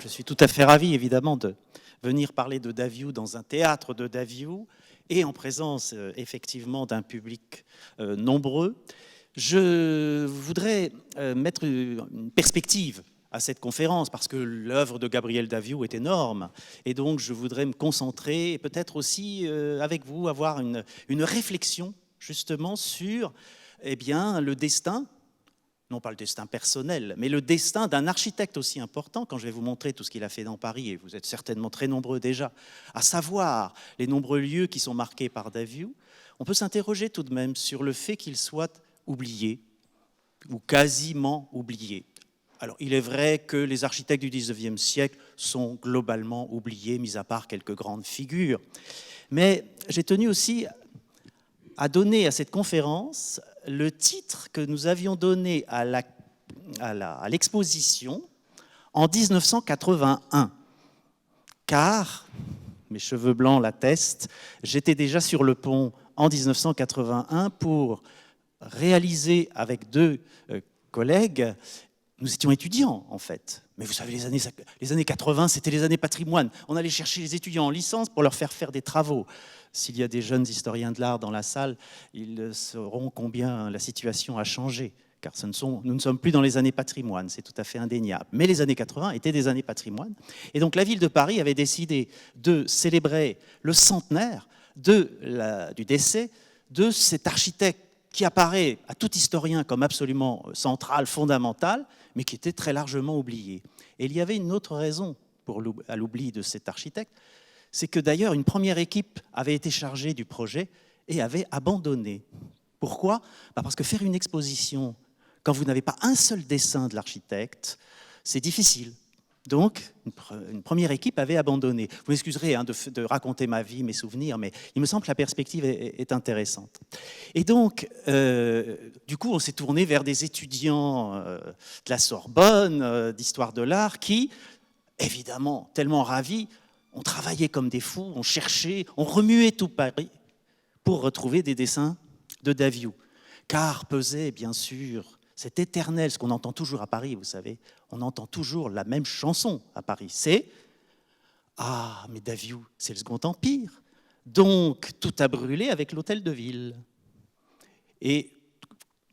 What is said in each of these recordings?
Je suis tout à fait ravi, évidemment, de venir parler de Daviou dans un théâtre de Daviou et en présence, effectivement, d'un public nombreux. Je voudrais mettre une perspective à cette conférence parce que l'œuvre de Gabriel Daviou est énorme et donc je voudrais me concentrer et peut-être aussi avec vous avoir une réflexion justement sur le destin, non pas le destin personnel, mais le destin d'un architecte aussi important, quand je vais vous montrer tout ce qu'il a fait dans Paris, et vous êtes certainement très nombreux déjà, à savoir les nombreux lieux qui sont marqués par Daviou, on peut s'interroger tout de même sur le fait qu'il soit oublié, ou quasiment oublié. Alors, il est vrai que les architectes du XIXe siècle sont globalement oubliés, mis à part quelques grandes figures. Mais j'ai tenu aussi à donner à cette conférence le titre que nous avions donné à l'exposition en 1981. Car, mes cheveux blancs l'attestent, j'étais déjà sur le pont en 1981 pour réaliser avec deux collègues. Nous étions étudiants, en fait. Mais vous savez, les années 80, c'était les années patrimoine. On allait chercher les étudiants en licence pour leur faire des travaux. S'il y a des jeunes historiens de l'art dans la salle, ils sauront combien la situation a changé. Car nous ne sommes plus dans les années patrimoine, c'est tout à fait indéniable. Mais les années 80 étaient des années patrimoine. Et donc la ville de Paris avait décidé de célébrer le centenaire du décès de cet architecte qui apparaît à tout historien comme absolument central, fondamental, mais qui était très largement oublié. Et il y avait une autre raison à l'oubli de cet architecte, c'est que d'ailleurs une première équipe avait été chargée du projet et avait abandonné. Pourquoi ? Parce que faire une exposition, quand vous n'avez pas un seul dessin de l'architecte, c'est difficile. Donc, une première équipe avait abandonné. Vous m'excuserez de raconter ma vie, mes souvenirs, mais il me semble que la perspective est intéressante. Et donc, du coup, on s'est tourné vers des étudiants de la Sorbonne, d'histoire de l'art, qui, évidemment, tellement ravis, ont travaillé comme des fous, ont cherché, ont remué tout Paris pour retrouver des dessins de Daviou. Car pesait, bien sûr, c'est éternel, ce qu'on entend toujours à Paris, vous savez. On entend toujours la même chanson à Paris. C'est « Ah, mais Daviou, c'est le Second Empire. Donc, tout a brûlé avec l'hôtel de ville. » Et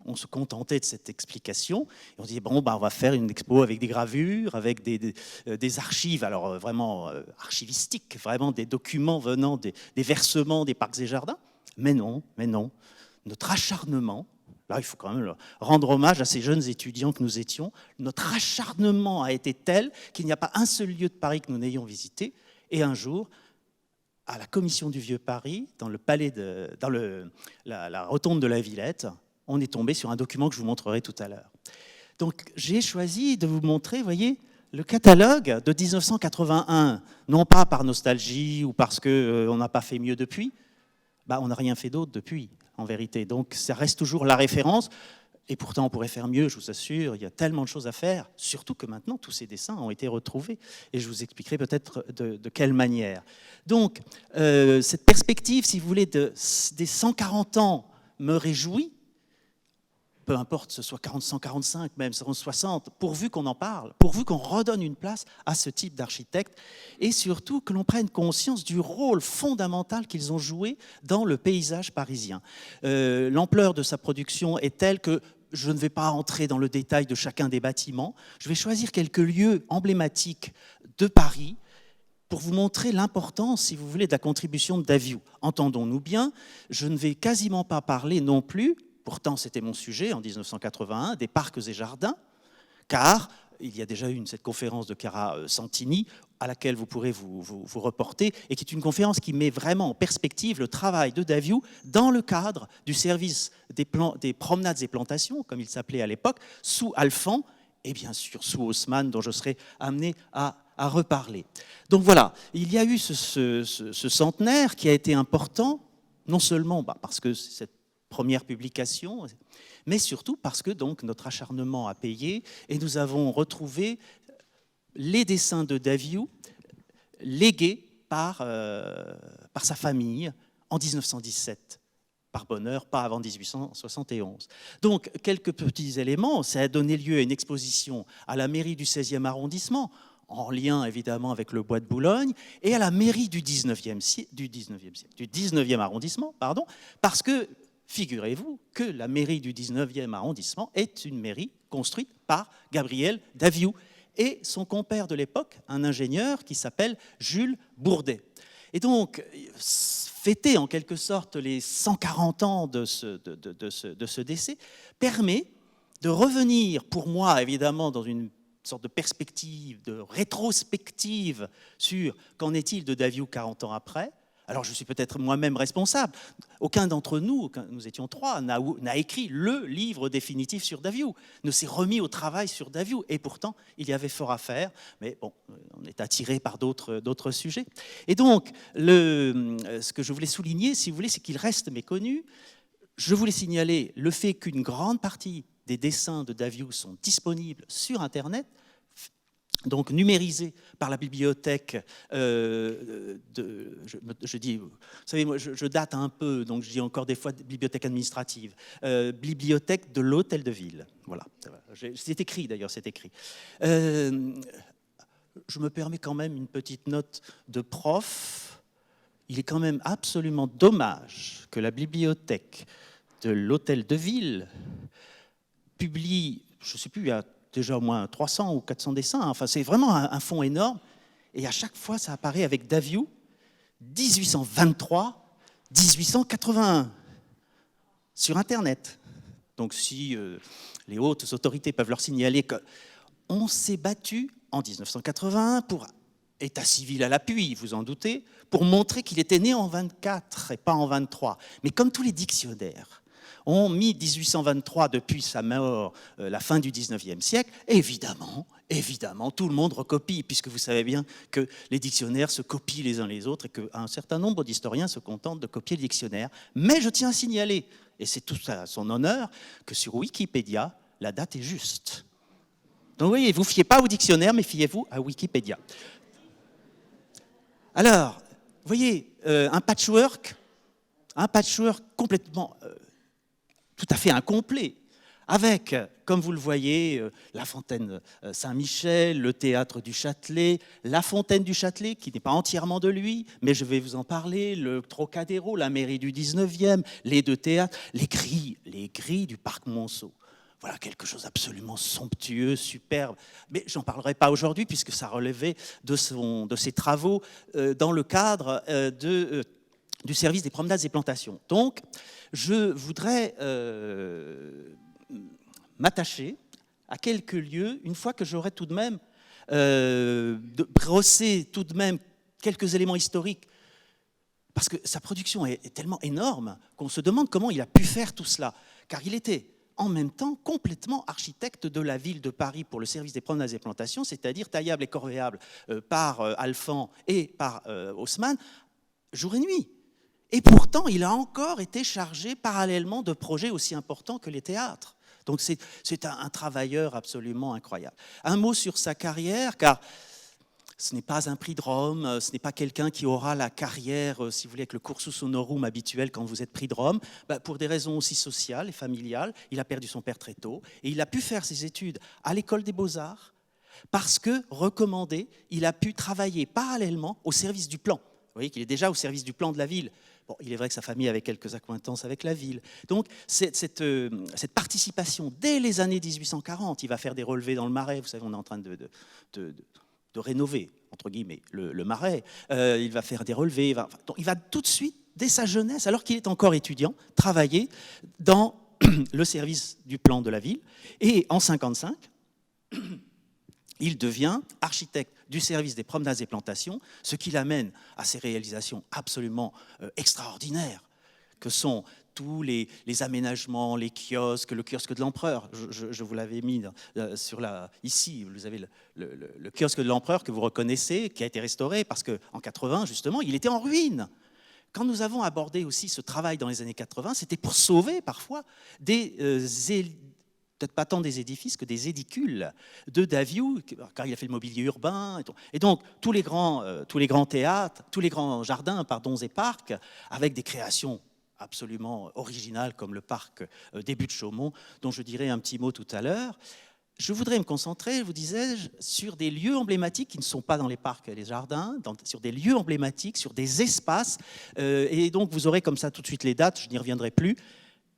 on se contentait de cette explication. Et on disait « Bon, on va faire une expo avec des gravures, avec des archives, alors vraiment archivistiques, vraiment des documents venant des versements des parcs et jardins. » Mais non. Notre acharnement, là, il faut quand même rendre hommage à ces jeunes étudiants que nous étions. Notre acharnement a été tel qu'il n'y a pas un seul lieu de Paris que nous n'ayons visité. Et un jour, à la commission du Vieux Paris, dans la rotonde de la Villette, on est tombé sur un document que je vous montrerai tout à l'heure. Donc, j'ai choisi de vous montrer, vous voyez, le catalogue de 1981, non pas par nostalgie ou parce qu'on n'a pas fait mieux depuis. On n'a rien fait d'autre depuis, en vérité. Donc, ça reste toujours la référence. Et pourtant, on pourrait faire mieux, je vous assure. Il y a tellement de choses à faire, surtout que maintenant, tous ces dessins ont été retrouvés. Et je vous expliquerai peut-être de quelle manière. Donc, cette perspective, si vous voulez, des 140 ans me réjouit. Peu importe, ce soit 145, même 160, pourvu qu'on en parle, pourvu qu'on redonne une place à ce type d'architecte, et surtout que l'on prenne conscience du rôle fondamental qu'ils ont joué dans le paysage parisien. L'ampleur de sa production est telle que je ne vais pas entrer dans le détail de chacun des bâtiments. Je vais choisir quelques lieux emblématiques de Paris pour vous montrer l'importance, si vous voulez, de la contribution de Daviou. Entendons-nous bien, je ne vais quasiment pas parler non plus, pourtant c'était mon sujet en 1981, des parcs et jardins, car il y a déjà eu cette conférence de Chiara Santini à laquelle vous pourrez vous reporter et qui est une conférence qui met vraiment en perspective le travail de Daviou dans le cadre du service des promenades et plantations, comme il s'appelait à l'époque, sous Alphand et bien sûr sous Haussmann, dont je serai amené à reparler. Donc voilà, il y a eu ce centenaire qui a été important, non seulement parce que cette première publication, mais surtout parce que donc, notre acharnement a payé et nous avons retrouvé les dessins de Daviou légués par sa famille en 1917. Par bonheur, pas avant 1871. Donc, quelques petits éléments. Ça a donné lieu à une exposition à la mairie du 16e arrondissement en lien évidemment avec le bois de Boulogne, et à la mairie du 19e arrondissement, pardon, parce que figurez-vous que la mairie du 19e arrondissement est une mairie construite par Gabriel Daviou et son compère de l'époque, un ingénieur qui s'appelle Jules Bourdet. Et donc, fêter en quelque sorte les 140 ans de ce décès permet de revenir, pour moi évidemment, dans une sorte de perspective, de rétrospective sur qu'en est-il de Daviou 40 ans après. Alors je suis peut-être moi-même responsable. Aucun d'entre nous, nous étions trois, n'a écrit le livre définitif sur Daviou, ne s'est remis au travail sur Daviou. Et pourtant, il y avait fort à faire. Mais bon, on est attiré par d'autres sujets. Et donc, ce que je voulais souligner, si vous voulez, c'est qu'il reste méconnu. Je voulais signaler le fait qu'une grande partie des dessins de Daviou sont disponibles sur Internet, donc numérisés par la bibliothèque je dis, vous savez, moi je date un peu, donc je dis encore des fois bibliothèque administrative, bibliothèque de l'Hôtel de Ville. Voilà, c'est écrit d'ailleurs, c'est écrit. Je me permets quand même une petite note de prof. Il est quand même absolument dommage que la bibliothèque de l'Hôtel de Ville publie, je ne sais plus, il y a déjà au moins 300 ou 400 dessins. Enfin, c'est vraiment un fonds énorme. Et à chaque fois, ça apparaît avec Daviou, 1823-1881, sur Internet. Donc, si les hautes autorités peuvent leur signaler qu'on s'est battu en 1981 pour état civil à l'appui, vous en doutez, pour montrer qu'il était né en 24 et pas en 23. Mais comme tous les dictionnaires ont mis 1823 depuis sa mort, la fin du 19e siècle, évidemment, tout le monde recopie, puisque vous savez bien que les dictionnaires se copient les uns les autres et qu'un certain nombre d'historiens se contentent de copier le dictionnaire. Mais je tiens à signaler, et c'est tout à son honneur, que sur Wikipédia, la date est juste. Donc vous voyez, vous ne fiez pas au dictionnaire, mais fiez-vous à Wikipédia. Alors, vous voyez, un patchwork complètement... tout à fait incomplet, avec, comme vous le voyez, la fontaine Saint-Michel, le théâtre du Châtelet, la fontaine du Châtelet, qui n'est pas entièrement de lui, mais je vais vous en parler, le Trocadéro, la mairie du 19e, les deux théâtres, les grilles du parc Monceau. Voilà quelque chose d'absolument somptueux, superbe. Mais je n'en parlerai pas aujourd'hui, puisque ça relevait de ses travaux dans le cadre du service des promenades et plantations. Donc, je voudrais m'attacher à quelques lieux, une fois que j'aurai tout de même brossé tout de même quelques éléments historiques, parce que sa production est tellement énorme qu'on se demande comment il a pu faire tout cela, car il était en même temps complètement architecte de la ville de Paris pour le service des promenades et plantations, c'est-à-dire taillable et corvéable par Alphand et par Haussmann, jour et nuit. Et pourtant, il a encore été chargé parallèlement de projets aussi importants que les théâtres. Donc c'est un travailleur absolument incroyable. Un mot sur sa carrière, car ce n'est pas un prix de Rome, ce n'est pas quelqu'un qui aura la carrière, si vous voulez, avec le cursus honorum habituel quand vous êtes prix de Rome. Pour des raisons aussi sociales et familiales, il a perdu son père très tôt et il a pu faire ses études à l'école des beaux-arts parce que, recommandé, il a pu travailler parallèlement au service du plan. Vous voyez qu'il est déjà au service du plan de la ville. Bon, il est vrai que sa famille avait quelques accointances avec la ville. Donc, cette participation, dès les années 1840, il va faire des relevés dans le Marais. Vous savez, on est en train de rénover, entre guillemets, le Marais. Il va faire des relevés. Il va tout de suite, dès sa jeunesse, alors qu'il est encore étudiant, travailler dans le service du plan de la ville. Et en 1955, il devient architecte du service des promenades et plantations, ce qui l'amène à ces réalisations absolument extraordinaires, que sont tous les aménagements, les kiosques, le kiosque de l'Empereur. Je vous l'avais mis ici, vous avez le kiosque de l'Empereur que vous reconnaissez, qui a été restauré, parce qu'en 80, justement, il était en ruine. Quand nous avons abordé aussi ce travail dans les années 80, c'était pour sauver parfois peut-être pas tant des édifices que des édicules de Daviou, car il a fait le mobilier urbain. Et donc, tous les grands théâtres, tous les grands jardins, et parcs, avec des créations absolument originales, comme le parc des Buttes-Chaumont, dont je dirai un petit mot tout à l'heure. Je voudrais me concentrer, vous disais-je, sur des lieux emblématiques qui ne sont pas dans les parcs et les jardins, sur des lieux emblématiques, sur des espaces. Et donc, vous aurez comme ça tout de suite les dates, je n'y reviendrai plus.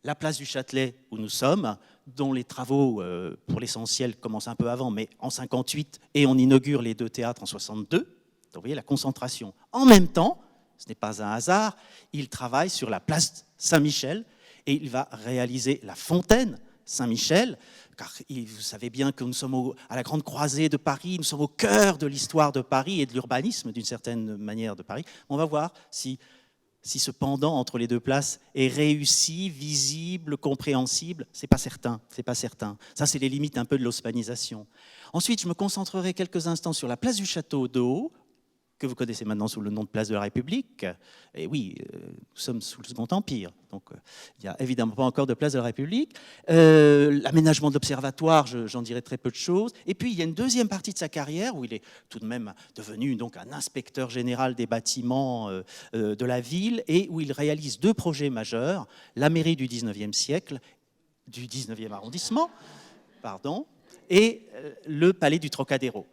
La place du Châtelet, où nous sommes, dont les travaux, pour l'essentiel, commencent un peu avant, mais en 58, et on inaugure les 2 théâtres en 62. Donc, vous voyez la concentration. En même temps, ce n'est pas un hasard, il travaille sur la place Saint-Michel, et il va réaliser la fontaine Saint-Michel, car vous savez bien que nous sommes à la grande croisée de Paris, nous sommes au cœur de l'histoire de Paris et de l'urbanisme d'une certaine manière de Paris. On va voir si ce pendant entre les deux places est réussi, visible, compréhensible. C'est pas certain, c'est pas certain. Ça, c'est les limites un peu de l'haussmannisation. Ensuite, je me concentrerai quelques instants sur la place du Château d'Eau, que vous connaissez maintenant sous le nom de place de la République. Et oui, nous sommes sous le Second Empire, donc il n'y a évidemment pas encore de place de la République. L'aménagement de l'observatoire, j'en dirai très peu de choses. Et puis, il y a une deuxième partie de sa carrière où il est tout de même devenu donc, un inspecteur général des bâtiments de la ville et où il réalise 2 projets majeurs, la mairie du 19e siècle, du 19e arrondissement, pardon, et le palais du Trocadéro.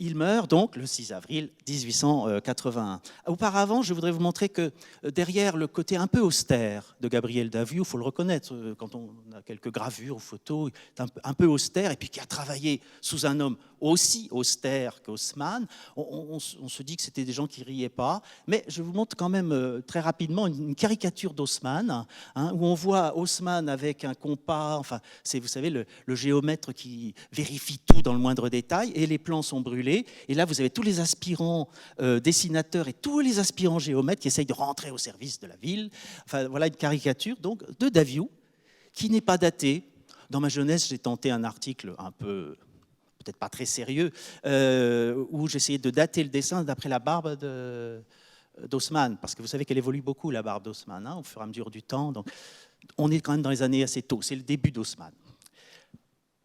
Il meurt donc le 6 avril 1881. Auparavant, je voudrais vous montrer que derrière le côté un peu austère de Gabriel Daviou, il faut le reconnaître, quand on a quelques gravures ou photos, il est un peu austère, et puis qui a travaillé sous un homme aussi austère qu'Haussmann, on se dit que c'était des gens qui ne riaient pas, mais je vous montre quand même très rapidement une caricature d'Haussmann, hein, où on voit Haussmann avec un compas, enfin, c'est, vous savez, le géomètre qui vérifie tout dans le moindre détail, et les plans sont brûlés. Et là, vous avez tous les aspirants dessinateurs et tous les aspirants géomètres qui essayent de rentrer au service de la ville. Enfin, voilà une caricature donc, de Daviou, qui n'est pas datée. Dans ma jeunesse, j'ai tenté un article un peu, peut-être pas très sérieux, où j'essayais de dater le dessin d'après la barbe d'Haussmann, parce que vous savez qu'elle évolue beaucoup, la barbe d'Haussmann, hein, au fur et à mesure du temps. Donc, on est quand même dans les années assez tôt. C'est le début d'Haussmann.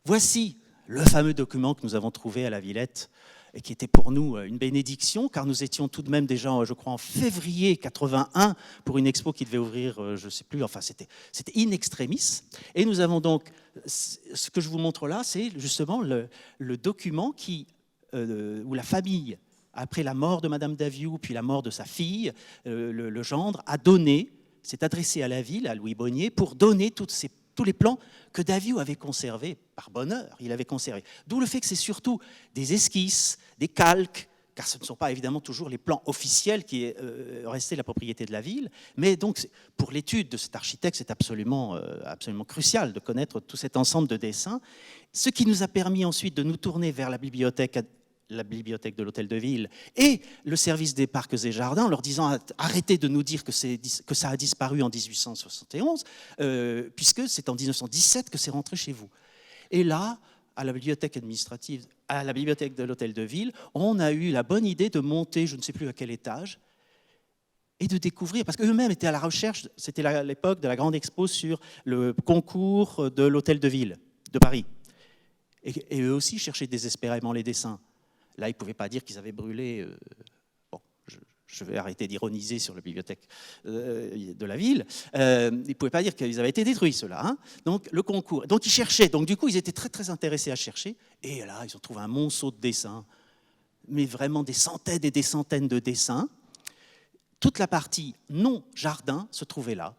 Voici le fameux document que nous avons trouvé à la Villette, et qui était pour nous une bénédiction, car nous étions tout de même déjà, je crois, en février 81, pour une expo qui devait ouvrir, je ne sais plus, enfin c'était in extremis. Et nous avons donc, ce que je vous montre là, c'est justement le document où la famille, après la mort de Madame Daviou, puis la mort de sa fille, le gendre, s'est adressé à la ville, à Louis Bonnier, pour donner tous les plans que Daviou avait conservés, par bonheur, il avait conservé. D'où le fait que c'est surtout des esquisses, des calques, car ce ne sont pas évidemment toujours les plans officiels qui est resté la propriété de la ville, mais donc pour l'étude de cet architecte, c'est absolument crucial de connaître tout cet ensemble de dessins, ce qui nous a permis ensuite de nous tourner vers la bibliothèque de l'Hôtel de Ville et le service des parcs et jardins en leur disant arrêtez de nous dire que ça a disparu en 1871 puisque c'est en 1917 que c'est rentré chez vous. Et là, à la bibliothèque administrative, à la bibliothèque de l'Hôtel de Ville, on a eu la bonne idée de monter, je ne sais plus à quel étage, et de découvrir, parce qu'eux-mêmes étaient à la recherche, c'était l'époque de la grande expo sur le concours de l'Hôtel de Ville de Paris. Et eux aussi cherchaient désespérément les dessins. Là, ils ne pouvaient pas dire qu'ils avaient brûlé... je vais arrêter d'ironiser sur la bibliothèque de la ville. Ils ne pouvaient pas dire qu'ils avaient été détruits, ceux-là. Hein. Donc, le concours. Donc, ils cherchaient. Donc, du coup, ils étaient très, très intéressés à chercher. Et là, ils ont trouvé un monceau de dessins. Mais vraiment des centaines et des centaines de dessins. Toute la partie non-jardin se trouvait là.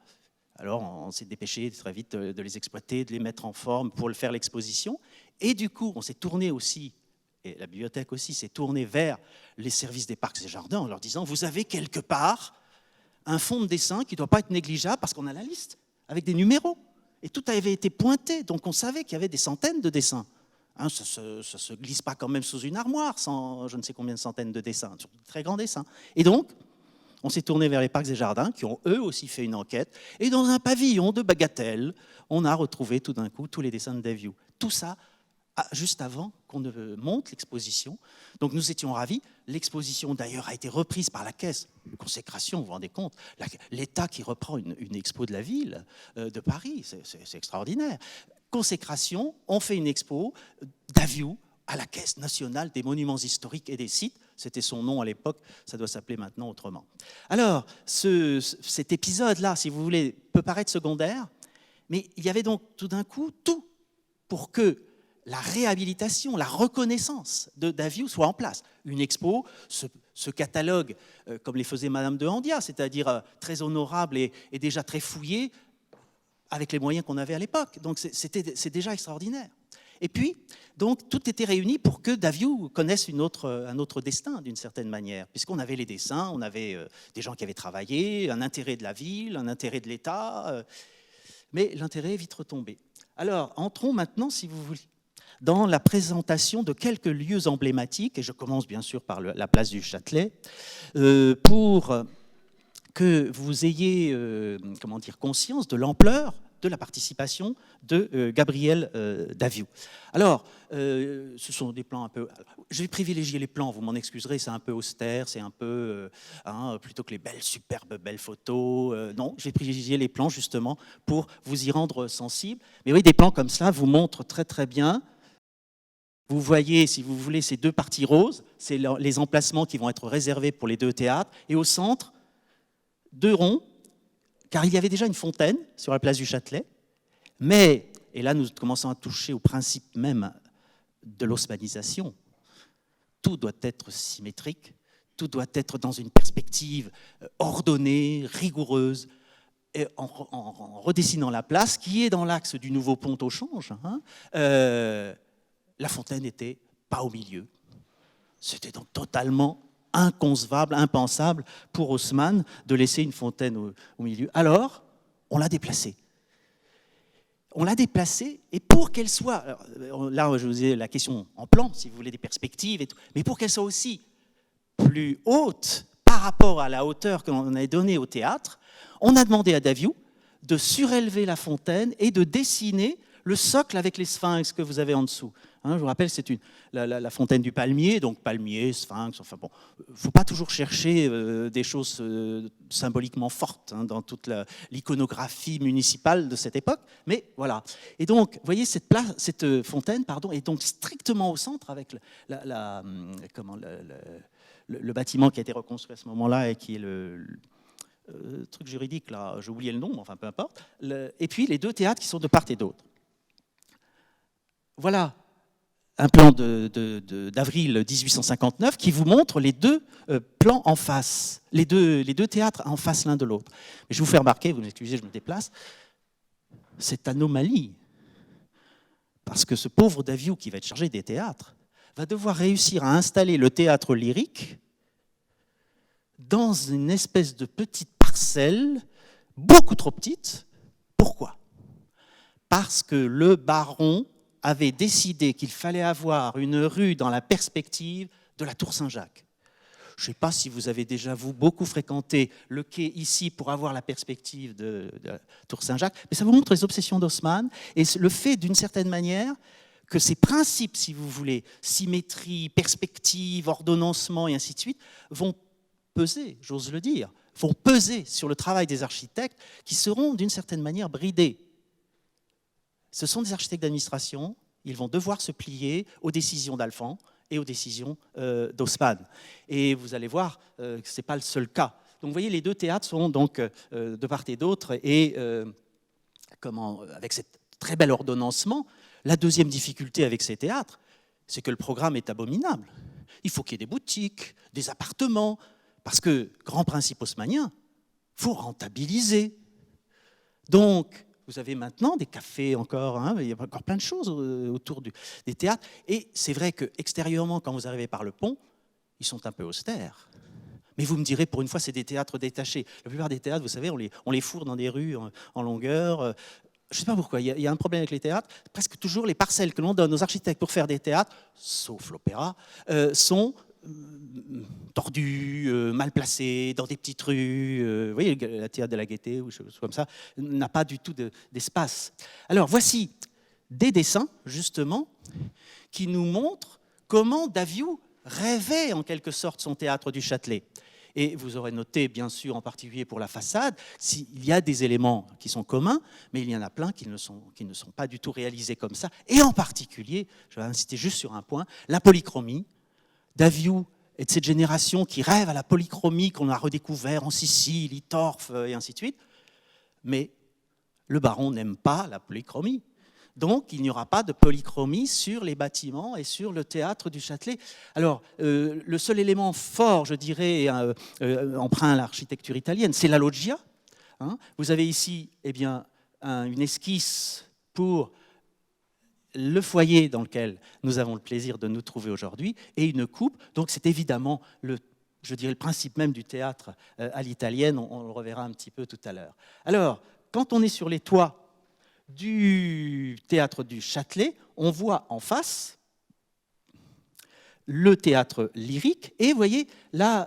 Alors, on s'est dépêché très vite de les exploiter, de les mettre en forme pour faire l'exposition. Et du coup, on s'est tourné aussi, et la bibliothèque aussi s'est tournée vers les services des parcs et jardins en leur disant « Vous avez quelque part un fond de dessin qui ne doit pas être négligeable parce qu'on a la liste avec des numéros. » Et tout avait été pointé, donc on savait qu'il y avait des centaines de dessins. Hein, ça ne se glisse pas quand même sous une armoire sans je ne sais combien de centaines de dessins, sur de très grands dessins. Et donc, on s'est tourné vers les parcs et jardins qui ont eux aussi fait une enquête. Et dans un pavillon de bagatelles, on a retrouvé tout d'un coup tous les dessins de Daviou. Tout ça juste avant qu'on ne monte l'exposition. Donc nous étions ravis. L'exposition d'ailleurs a été reprise par la Caisse. Consécration, vous vous rendez compte, l'État qui reprend une expo de la ville de Paris, c'est extraordinaire. Consécration, on fait une expo Daviou à la Caisse nationale des monuments historiques et des sites. C'était son nom à l'époque, ça doit s'appeler maintenant autrement. Alors, cet épisode-là, si vous voulez, peut paraître secondaire, mais il y avait donc tout d'un coup tout pour que la réhabilitation, la reconnaissance de Daviou soit en place. Une expo, ce catalogue, comme les faisait Madame de Handia, c'est-à-dire très honorable et déjà très fouillé, avec les moyens qu'on avait à l'époque. Donc c'est déjà extraordinaire. Et puis, donc, tout était réuni pour que Daviou connaisse un autre destin, d'une certaine manière, puisqu'on avait les dessins, on avait des gens qui avaient travaillé, un intérêt de la ville, un intérêt de l'État, mais l'intérêt est vite retombé. Alors, entrons maintenant, si vous voulez, dans la présentation de quelques lieux emblématiques, et je commence bien sûr par la place du Châtelet, pour que vous ayez conscience de l'ampleur de la participation de Gabriel Daviou. Alors, ce sont des plans un peu... Je vais privilégier les plans, vous m'en excuserez, c'est un peu austère, c'est un peu... plutôt que les superbes belles photos. Non, je vais privilégier les plans justement pour vous y rendre sensible. Mais oui, des plans comme ça vous montrent très très bien. Vous voyez, si vous voulez, ces deux parties roses, c'est les emplacements qui vont être réservés pour les deux théâtres. Et au centre, deux ronds, car il y avait déjà une fontaine sur la place du Châtelet. Mais, et là nous commençons à toucher au principe même de l'haussmannisation, tout doit être symétrique, tout doit être dans une perspective ordonnée, rigoureuse, et en redessinant la place, qui est dans l'axe du nouveau pont au change, la fontaine n'était pas au milieu. C'était donc totalement inconcevable, impensable pour Haussmann de laisser une fontaine au milieu. Alors, on l'a déplacée. On l'a déplacée, et pour qu'elle soit... Alors, là, je vous ai la question en plan, si vous voulez, des perspectives, et tout, mais pour qu'elle soit aussi plus haute par rapport à la hauteur que l'on avait donnée au théâtre, on a demandé à Daviou de surélever la fontaine et de dessiner le socle avec les sphinx que vous avez en dessous. Je vous rappelle, c'est la fontaine du Palmier, donc palmier, sphinx, enfin bon, il ne faut pas toujours chercher des choses symboliquement fortes dans toute l'iconographie municipale de cette époque, mais voilà. Et donc, vous voyez, cette fontaine est donc strictement au centre avec le bâtiment qui a été reconstruit à ce moment-là et qui est le truc juridique, là, j'ai oublié le nom, mais enfin peu importe, et puis les deux théâtres qui sont de part et d'autre. Voilà un plan d'avril 1859 qui vous montre les deux plans en face, les deux théâtres en face l'un de l'autre. Mais je vous fais remarquer, vous m'excusez, je me déplace, cette anomalie, parce que ce pauvre Daviou qui va être chargé des théâtres va devoir réussir à installer le théâtre lyrique dans une espèce de petite parcelle, beaucoup trop petite. Pourquoi ? Parce que le baron avait décidé qu'il fallait avoir une rue dans la perspective de la Tour Saint-Jacques. Je ne sais pas si vous avez déjà, vous, beaucoup fréquenté le quai ici pour avoir la perspective de la Tour Saint-Jacques, mais ça vous montre les obsessions d'Haussmann et le fait, d'une certaine manière, que ces principes, si vous voulez, symétrie, perspective, ordonnancement et ainsi de suite, vont peser, j'ose le dire, vont peser sur le travail des architectes qui seront, d'une certaine manière, bridés. Ce sont des architectes d'administration, ils vont devoir se plier aux décisions d'Alphand et aux décisions d'Haussmann. Et vous allez voir que ce n'est pas le seul cas. Donc vous voyez, les deux théâtres sont donc de part et d'autre, et avec ce très bel ordonnancement, la deuxième difficulté avec ces théâtres, c'est que le programme est abominable. Il faut qu'il y ait des boutiques, des appartements, parce que, grand principe haussmannien, il faut rentabiliser. Donc, vous avez maintenant des cafés encore, il y a encore plein de choses autour des théâtres. Et c'est vrai qu'extérieurement, quand vous arrivez par le pont, ils sont un peu austères. Mais vous me direz, pour une fois, c'est des théâtres détachés. La plupart des théâtres, vous savez, on les fourre dans des rues en longueur. Je ne sais pas pourquoi, il y a un problème avec les théâtres. Presque toujours, les parcelles que l'on donne aux architectes pour faire des théâtres, sauf l'opéra, sont tordus, mal placés, dans des petites rues. Vous voyez, la théâtre de la Gaîté, ou quelque chose comme ça, n'a pas du tout d'espace. Alors, voici des dessins, justement, qui nous montrent comment Daviou rêvait, en quelque sorte, son théâtre du Châtelet. Et vous aurez noté, bien sûr, en particulier pour la façade, il y a des éléments qui sont communs, mais il y en a plein qui ne sont pas du tout réalisés comme ça. Et en particulier, je vais insister juste sur un point, la polychromie. Daviou est de cette génération qui rêve à la polychromie qu'on a redécouvert en Sicile, Itorf et ainsi de suite. Mais le baron n'aime pas la polychromie. Donc, il n'y aura pas de polychromie sur les bâtiments et sur le théâtre du Châtelet. Alors, le seul élément fort, je dirais, emprunt à l'architecture italienne, c'est la loggia. Hein. Vous avez ici eh bien, une esquisse pour le foyer dans lequel nous avons le plaisir de nous trouver aujourd'hui et une coupe. Donc, c'est évidemment je dirais, le principe même du théâtre à l'italienne. On le reverra un petit peu tout à l'heure. Alors, quand on est sur les toits du théâtre du Châtelet, on voit en face le théâtre lyrique et vous voyez là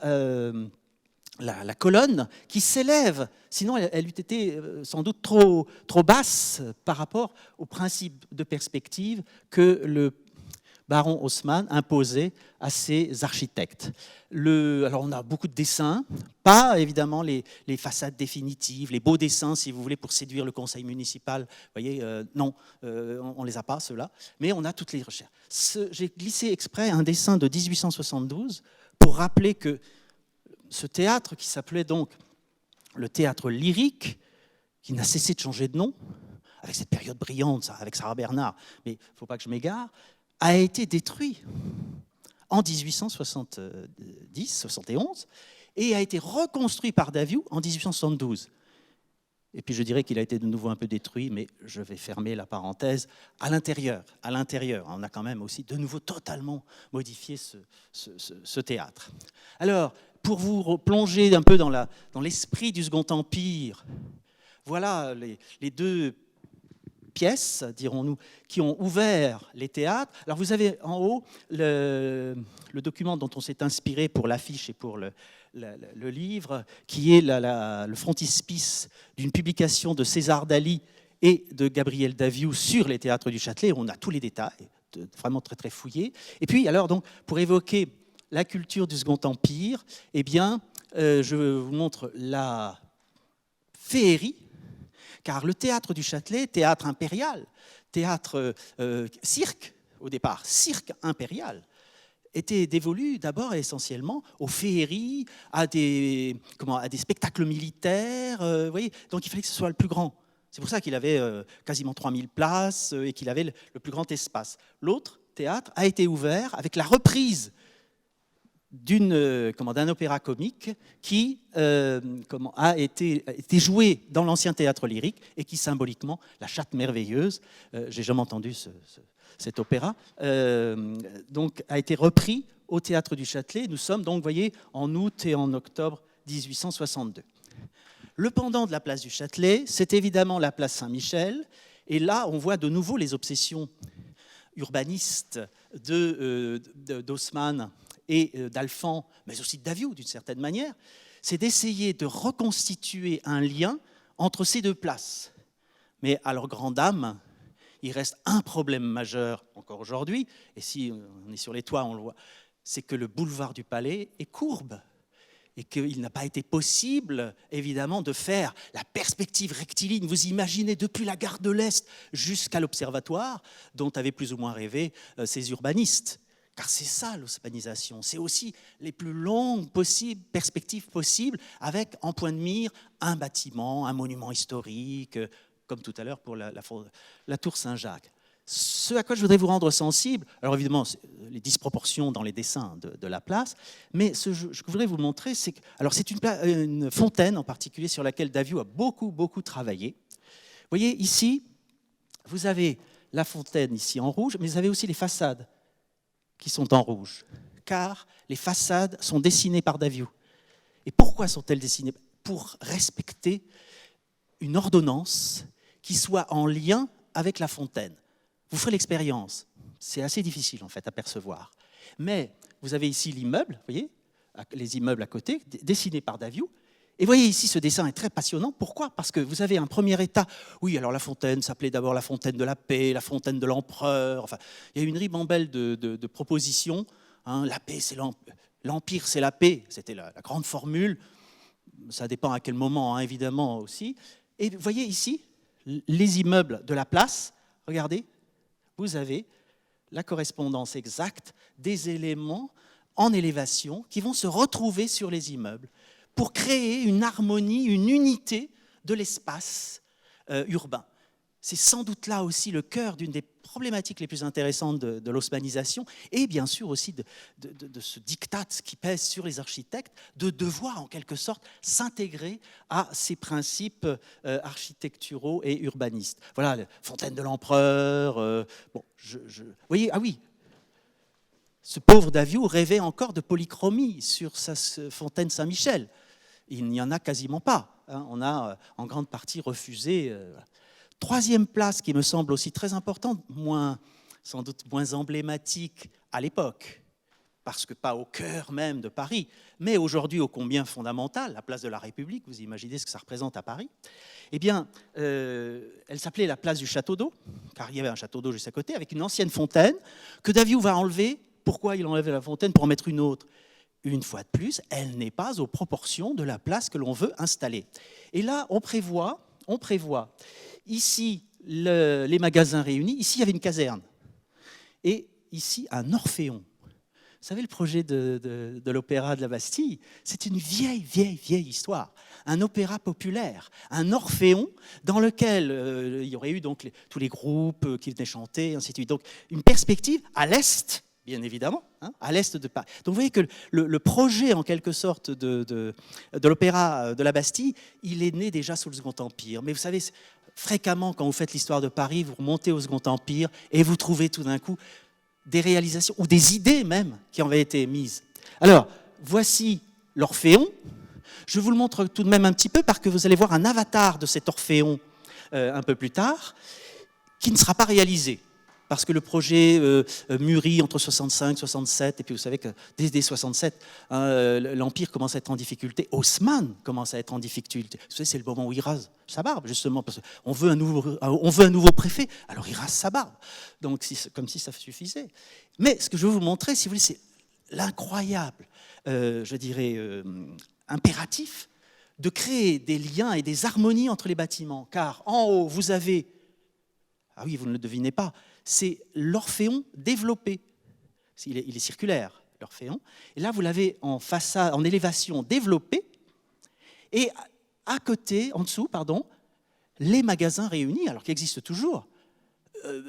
la colonne qui s'élève, sinon elle eût été sans doute trop basse par rapport au principe de perspective que le baron Haussmann imposait à ses architectes. Alors on a beaucoup de dessins, pas évidemment les façades définitives, les beaux dessins si vous voulez pour séduire le conseil municipal, vous voyez, non, on ne les a pas ceux-là, mais on a toutes les recherches. J'ai glissé exprès un dessin de 1872 pour rappeler que ce théâtre qui s'appelait donc le théâtre lyrique, qui n'a cessé de changer de nom, avec cette période brillante, avec Sarah Bernard, mais il ne faut pas que je m'égare, a été détruit en 1870-71 et a été reconstruit par Daviou en 1872. Et puis je dirais qu'il a été de nouveau un peu détruit, mais je vais fermer la parenthèse. À l'intérieur, on a quand même aussi de nouveau totalement modifié ce théâtre. Alors, pour vous plonger un peu dans l'esprit du Second Empire, voilà les deux pièces, dirons-nous, qui ont ouvert les théâtres. Alors vous avez en haut le document dont on s'est inspiré pour l'affiche et pour le livre, qui est le frontispice d'une publication de César Daly et de Gabriel Daviou sur les théâtres du Châtelet. On a tous les détails, vraiment très très fouillés. Et puis alors donc pour évoquer la culture du Second Empire, eh bien je vous montre la féerie. Car le théâtre du Châtelet, théâtre impérial, théâtre cirque au départ, cirque impérial, était dévolu d'abord et essentiellement aux féeries, à des spectacles militaires. Vous voyez, donc il fallait que ce soit le plus grand. C'est pour ça qu'il avait quasiment 3000 places et qu'il avait le plus grand espace. L'autre théâtre a été ouvert avec la reprise d'un opéra comique qui a été joué dans l'ancien théâtre lyrique et qui symboliquement, la Chatte merveilleuse, j'ai jamais entendu cet opéra, donc a été repris au théâtre du Châtelet. Nous sommes donc, vous voyez, en août et en octobre 1862. Le pendant de la place du Châtelet, c'est évidemment la place Saint-Michel, et là on voit de nouveau les obsessions urbanistes d'Haussmann et d'Alphand, mais aussi de Daviou d'une certaine manière, c'est d'essayer de reconstituer un lien entre ces deux places. Mais à leur grande dame, il reste un problème majeur encore aujourd'hui, et si on est sur les toits, on le voit, c'est que le boulevard du Palais est courbe, et qu'il n'a pas été possible, évidemment, de faire la perspective rectiligne. Vous imaginez, depuis la gare de l'Est jusqu'à l'Observatoire, dont avaient plus ou moins rêvé ces urbanistes. Car c'est ça l'haussmannisation, c'est aussi les plus longues perspectives possibles, avec en point de mire un bâtiment, un monument historique, comme tout à l'heure pour la tour Saint-Jacques. Ce à quoi je voudrais vous rendre sensible, alors évidemment, les disproportions dans les dessins de la place, mais ce que je voudrais vous montrer, c'est que, alors c'est une fontaine en particulier sur laquelle Daviou a beaucoup, beaucoup travaillé. Vous voyez, ici, vous avez la fontaine ici en rouge, mais vous avez aussi les façades qui sont en rouge, car les façades sont dessinées par Daviou. Et pourquoi sont-elles dessinées? Pour respecter une ordonnance qui soit en lien avec la fontaine. Vous ferez l'expérience, c'est assez difficile en fait à percevoir. Mais vous avez ici l'immeuble, vous voyez, les immeubles à côté, dessinés par Daviou. Et vous voyez ici, ce dessin est très passionnant. Pourquoi? Parce que vous avez un premier état. Oui, alors la fontaine s'appelait d'abord la fontaine de la paix, la fontaine de l'empereur. Enfin, il y a une ribambelle de propositions. Hein, la paix, c'est l'empire, c'est la paix. C'était la grande formule. Ça dépend à quel moment, hein, évidemment, aussi. Et vous voyez ici, les immeubles de la place. Regardez, vous avez la correspondance exacte des éléments en élévation qui vont se retrouver sur les immeubles pour créer une harmonie, une unité de l'espace urbain. c'est sans doute là aussi le cœur d'une des problématiques les plus intéressantes de l'osmanisation et bien sûr aussi de ce diktat qui pèse sur les architectes de devoir en quelque sorte s'intégrer à ces principes architecturaux et urbanistes. Voilà, la fontaine de l'empereur. Bon, vous voyez, ah oui, ce pauvre Daviou rêvait encore de polychromie sur sa fontaine Saint-Michel. Il n'y en a quasiment pas. Hein. On a en grande partie refusé. Troisième place qui me semble aussi très importante, sans doute moins emblématique à l'époque, parce que pas au cœur même de Paris, mais aujourd'hui ô combien fondamentale, la place de la République, vous imaginez ce que ça représente à Paris. Eh bien, elle s'appelait la place du Château d'Eau, car il y avait un château d'eau juste à côté, avec une ancienne fontaine que Daviou va enlever. Pourquoi il enlève la fontaine? Pour en mettre une autre. Une fois de plus, elle n'est pas aux proportions de la place que l'on veut installer. Et là, on prévoit ici les magasins réunis, ici il y avait une caserne, et ici un orphéon. Vous savez, le projet de l'opéra de la Bastille, c'est une vieille histoire. Un opéra populaire, un orphéon dans lequel il y aurait eu donc tous les groupes qui venaient chanter, ainsi de suite. Donc une perspective à l'est, bien évidemment, hein, à l'est de Paris. Donc vous voyez que le projet, en quelque sorte, de l'opéra de la Bastille, il est né déjà sous le Second Empire. Mais vous savez, fréquemment, quand vous faites l'histoire de Paris, vous remontez au Second Empire et vous trouvez tout d'un coup des réalisations, ou des idées même, qui avaient été mises. Alors, voici l'Orphéon. Je vous le montre tout de même un petit peu, parce que vous allez voir un avatar de cet Orphéon un peu plus tard, qui ne sera pas réalisé. Parce que le projet mûrit entre 65 et 67, et puis vous savez que dès 67, l'Empire commence à être en difficulté. Haussmann commence à être en difficulté. Vous savez, c'est le moment où il rase sa barbe, justement, parce qu'on veut un nouveau préfet, alors il rase sa barbe. Donc, comme si ça suffisait. Mais ce que je veux vous montrer, si vous voulez, c'est l'incroyable, je dirais, impératif de créer des liens et des harmonies entre les bâtiments. Car en haut, vous avez, ah oui, vous ne le devinez pas, c'est l'Orphéon développé. Il est circulaire, l'Orphéon. Et là, vous l'avez en façade, en élévation développée. Et à côté, en dessous, les magasins réunis, alors qu'ils existent toujours.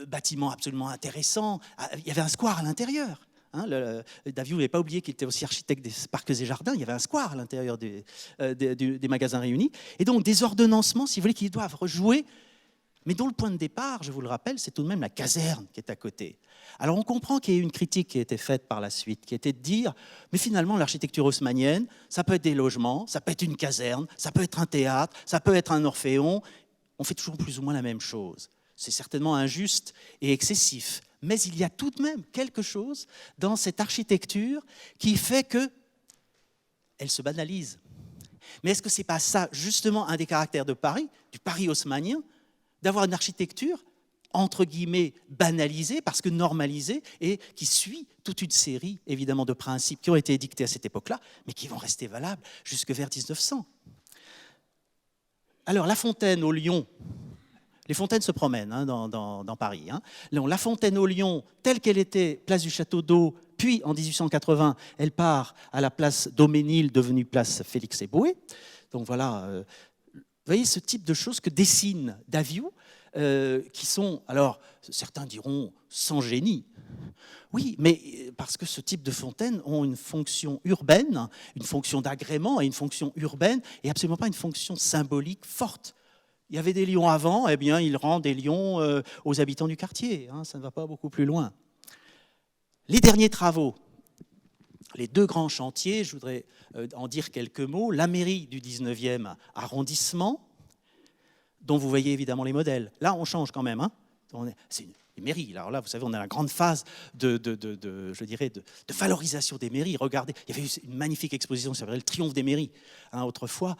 Bâtiment absolument intéressant. Il y avait un square à l'intérieur. Hein, Daviou n'avait pas oublié qu'il était aussi architecte des parcs et jardins. Il y avait un square à l'intérieur des magasins réunis. Et donc, des ordonnancements, si vous voulez, qui doivent rejouer, mais dont le point de départ, je vous le rappelle, c'est tout de même la caserne qui est à côté. Alors on comprend qu'il y a eu une critique qui a été faite par la suite, qui était de dire, mais finalement l'architecture haussmannienne, ça peut être des logements, ça peut être une caserne, ça peut être un théâtre, ça peut être un orphéon, on fait toujours plus ou moins la même chose. C'est certainement injuste et excessif, mais il y a tout de même quelque chose dans cette architecture qui fait qu'elle se banalise. Mais est-ce que ce n'est pas ça, justement, un des caractères de Paris, du Paris haussmannien, d'avoir une architecture, entre guillemets, banalisée, parce que normalisée, et qui suit toute une série, évidemment, de principes qui ont été édictés à cette époque-là, mais qui vont rester valables jusque vers 1900. Alors, la fontaine au Lion, les fontaines se promènent hein, dans Paris. Hein. La fontaine au Lion, telle qu'elle était, place du Château d'Eau, puis en 1880, elle part à la place Daumesnil, devenue place Félix Éboué. Donc voilà... Vous voyez ce type de choses que dessine Daviou, qui sont, alors certains diront, sans génie. Oui, mais parce que ce type de fontaines ont une fonction urbaine, une fonction d'agrément et une fonction urbaine, et absolument pas une fonction symbolique forte. Il y avait des lions avant, eh bien il rend des lions aux habitants du quartier, hein, ça ne va pas beaucoup plus loin. Les derniers travaux, les deux grands chantiers, je voudrais en dire quelques mots. La mairie du 19e arrondissement, dont vous voyez évidemment les modèles. Là, on change quand même. Hein. C'est une mairie. Alors là, vous savez, on est dans la grande phase de valorisation des mairies. Regardez, il y avait une magnifique exposition qui s'appelait le Triomphe des mairies. Hein, autrefois,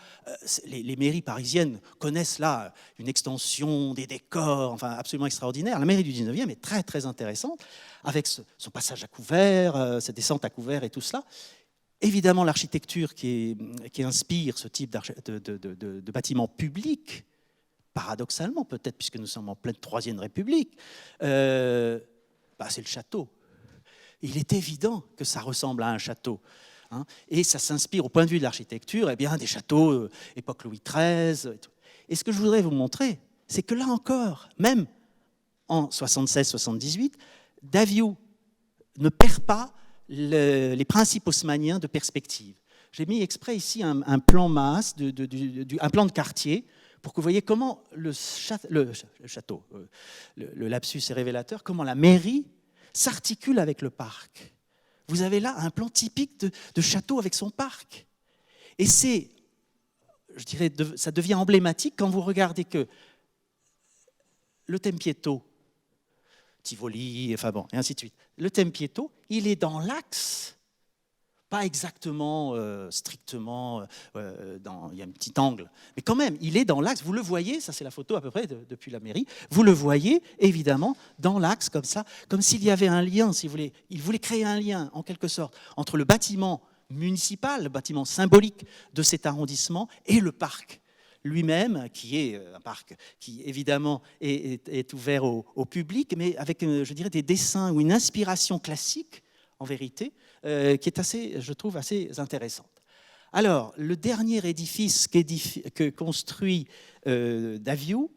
les mairies parisiennes connaissent là une extension des décors, enfin absolument extraordinaire. La mairie du 19e est très, très intéressante, avec son passage à couvert, sa descente à couvert et tout cela. Évidemment, l'architecture qui inspire ce type de bâtiment public, paradoxalement peut-être, puisque nous sommes en pleine Troisième République, c'est le château. Il est évident que ça ressemble à un château. Hein, et ça s'inspire, au point de vue de l'architecture, eh bien, des châteaux époque Louis XIII. Et ce que je voudrais vous montrer, c'est que là encore, même en 76-78, Daviou ne perd pas les principes haussmanniens de perspective. J'ai mis exprès ici un plan masse, un plan de quartier, pour que vous voyez comment le château, le lapsus est révélateur, comment la mairie s'articule avec le parc. Vous avez là un plan typique de château avec son parc. Et c'est, je dirais, ça devient emblématique quand vous regardez que le Tempietto, Tivoli, enfin bon, et ainsi de suite. Le Tempietto, il est dans l'axe, pas exactement, strictement, il y a un petit angle, mais quand même, il est dans l'axe, vous le voyez, ça c'est la photo à peu près depuis la mairie, vous le voyez évidemment dans l'axe comme ça, comme s'il y avait un lien, si vous voulez. Il voulait créer un lien, en quelque sorte, entre le bâtiment municipal, le bâtiment symbolique de cet arrondissement, et le parc lui-même, qui est un parc qui évidemment est ouvert au public, mais avec, je dirais, des dessins ou une inspiration classique, en vérité, qui est assez, je trouve, assez intéressante. Alors, le dernier édifice que construit Daviou,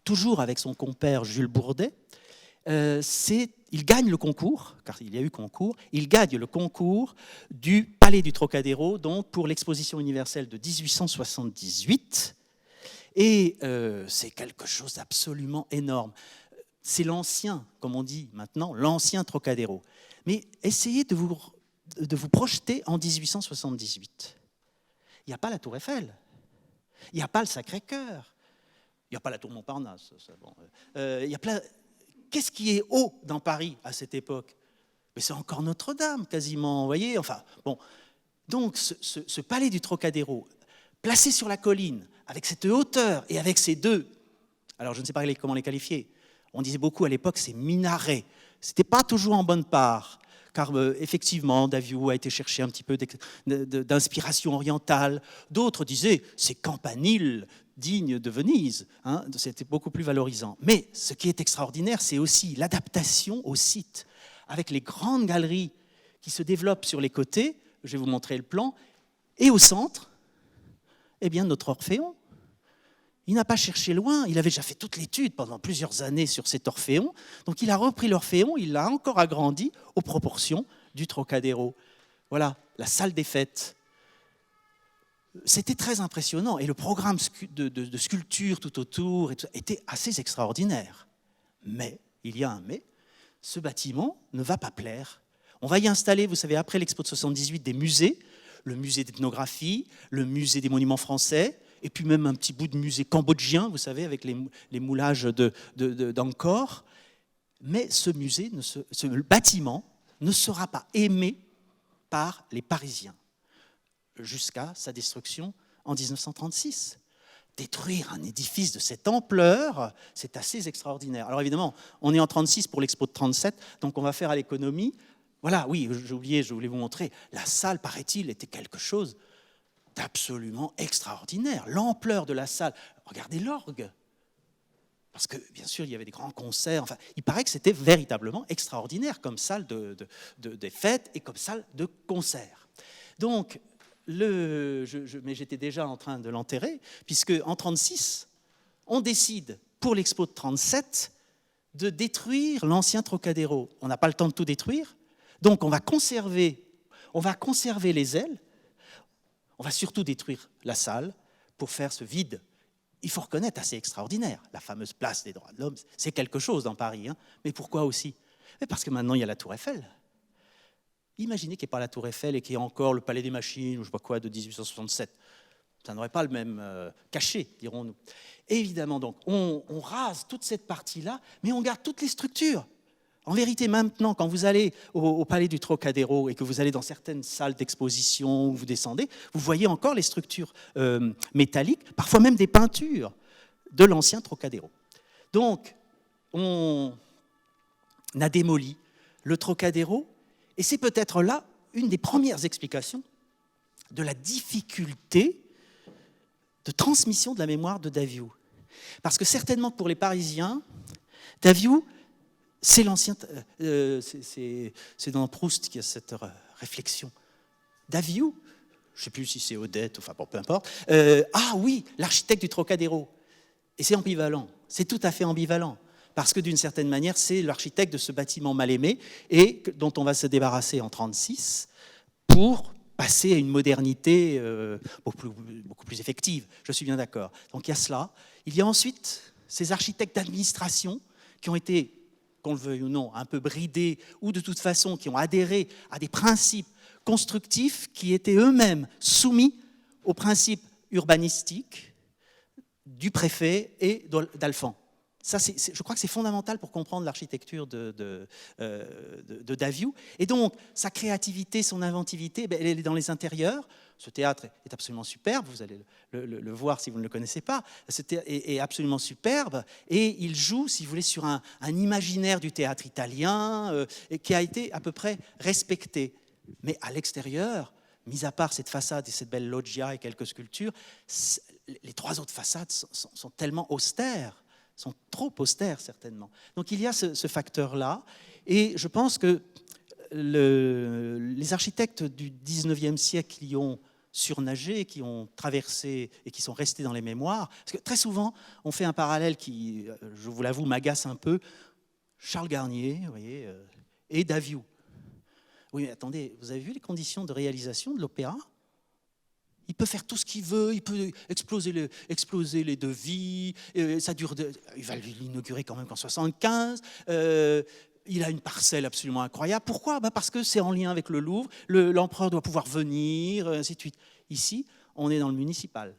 toujours avec son compère Jules Bourdet, il gagne le concours, car il y a eu concours, il gagne le concours du Palais du Trocadéro, donc pour l'exposition universelle de 1878, et c'est quelque chose d'absolument énorme. C'est l'ancien, comme on dit maintenant, l'ancien Trocadéro. Mais essayez de vous projeter en 1878. Il n'y a pas la Tour Eiffel, il n'y a pas le Sacré-Cœur, il n'y a pas la Tour Montparnasse. Bon. Il y a plein... Qu'est-ce qui est haut dans Paris à cette époque? Mais c'est encore Notre-Dame, quasiment, vous voyez. Enfin, bon. Donc, ce palais du Trocadéro, placé sur la colline, avec cette hauteur et avec ces deux, alors je ne sais pas comment les qualifier, on disait beaucoup à l'époque, ces minarets. Ce n'était pas toujours en bonne part, car effectivement, Daviou a été chercher un petit peu d'inspiration orientale. D'autres disaient, c'est campanile, digne de Venise, hein, c'était beaucoup plus valorisant. Mais ce qui est extraordinaire, c'est aussi l'adaptation au site, avec les grandes galeries qui se développent sur les côtés, je vais vous montrer le plan, et au centre, eh bien, notre Orphéon. Il n'a pas cherché loin, il avait déjà fait toute l'étude pendant plusieurs années sur cet Orphéon, donc il a repris l'Orphéon, il l'a encore agrandi aux proportions du Trocadéro. Voilà, la salle des fêtes. C'était très impressionnant et le programme de sculpture tout autour était assez extraordinaire. Mais, il y a un mais, ce bâtiment ne va pas plaire. On va y installer, vous savez, après l'Expo de 78, des musées, le musée d'ethnographie, le musée des monuments français, et puis même un petit bout de musée cambodgien, vous savez, avec les moulages d'Angkor. Mais ce bâtiment ne sera pas aimé par les Parisiens, jusqu'à sa destruction en 1936. Détruire un édifice de cette ampleur, c'est assez extraordinaire. Alors évidemment, on est en 36 pour l'Expo de 37, donc on va faire à l'économie. Voilà, oui, j'ai oublié, je voulais vous montrer. La salle, paraît-il, était quelque chose d'absolument extraordinaire. L'ampleur de la salle. Regardez l'orgue. Parce que, bien sûr, il y avait des grands concerts. Enfin, il paraît que c'était véritablement extraordinaire comme salle des fêtes et comme salle de concert. Donc, mais j'étais déjà en train de l'enterrer, puisque en 1936, on décide, pour l'Expo de 1937, de détruire l'ancien Trocadéro. On n'a pas le temps de tout détruire, donc on va conserver les ailes, on va surtout détruire la salle pour faire ce vide. Il faut reconnaître, assez extraordinaire. La fameuse place des droits de l'homme, c'est quelque chose dans Paris. Hein. Mais pourquoi aussi? Parce que maintenant, il y a la Tour Eiffel. Imaginez qu'il n'y ait pas la Tour Eiffel et qu'il y ait encore le Palais des Machines, ou je ne sais pas quoi, de 1867. Ça n'aurait pas le même cachet, dirons-nous. Évidemment, donc, on rase toute cette partie-là, mais on garde toutes les structures. En vérité, maintenant, quand vous allez au Palais du Trocadéro et que vous allez dans certaines salles d'exposition où vous descendez, vous voyez encore les structures métalliques, parfois même des peintures de l'ancien Trocadéro. Donc, on a démoli le Trocadéro, et c'est peut-être là une des premières explications de la difficulté de transmission de la mémoire de Daviou. Parce que certainement pour les Parisiens, Daviou, c'est l'ancien... c'est dans Proust qu'il y a cette réflexion. Daviou, je ne sais plus si c'est Odette, enfin bon, peu importe. Ah oui, l'architecte du Trocadéro. Et c'est ambivalent, c'est tout à fait ambivalent. Parce que d'une certaine manière, c'est l'architecte de ce bâtiment mal aimé et dont on va se débarrasser en 1936 pour passer à une modernité beaucoup plus effective. Je suis bien d'accord. Donc il y a cela. Il y a ensuite ces architectes d'administration qui ont été, qu'on le veuille ou non, un peu bridés ou de toute façon qui ont adhéré à des principes constructifs qui étaient eux-mêmes soumis aux principes urbanistiques du préfet et d'Alphand. Ça, je crois que c'est fondamental pour comprendre l'architecture de Daviou. Et donc, sa créativité, son inventivité, elle est dans les intérieurs. Ce théâtre est absolument superbe, vous allez le voir si vous ne le connaissez pas. Ce théâtre est absolument superbe et il joue, si vous voulez, sur un imaginaire du théâtre italien qui a été à peu près respecté. Mais à l'extérieur, mis à part cette façade et cette belle loggia et quelques sculptures, les trois autres façades sont tellement austères, sont trop austères certainement. Donc il y a ce facteur-là, et je pense que les architectes du 19e siècle qui ont surnagé, qui ont traversé et qui sont restés dans les mémoires, parce que très souvent on fait un parallèle qui, je vous l'avoue, m'agace un peu, Charles Garnier, vous voyez, et Daviou. Oui, mais attendez, vous avez vu les conditions de réalisation de l'opéra ? Il peut faire tout ce qu'il veut, il peut exploser les devis, ça dure il va l'inaugurer quand même qu'en 1975, il a une parcelle absolument incroyable. Pourquoi ? Parce que c'est en lien avec le Louvre, l'empereur doit pouvoir venir, ainsi de suite. Ici, on est dans le municipal.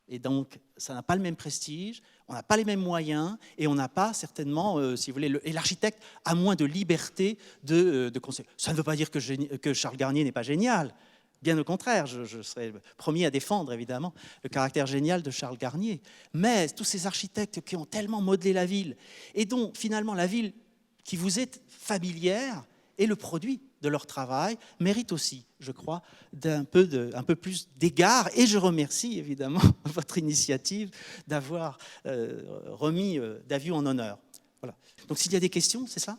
Et donc, ça n'a pas le même prestige, on n'a pas les mêmes moyens, et on n'a pas certainement, si vous voulez, et l'architecte a moins de liberté de conseil. Ça ne veut pas dire que Charles Garnier n'est pas génial. Bien au contraire, je serais premier à défendre, évidemment, le caractère génial de Charles Garnier. Mais tous ces architectes qui ont tellement modelé la ville, et dont, finalement, la ville qui vous est familière et le produit de leur travail mérite aussi, je crois, un peu plus d'égard. Et je remercie, évidemment, votre initiative d'avoir remis Daviou en honneur. Voilà. Donc, s'il y a des questions, c'est ça ?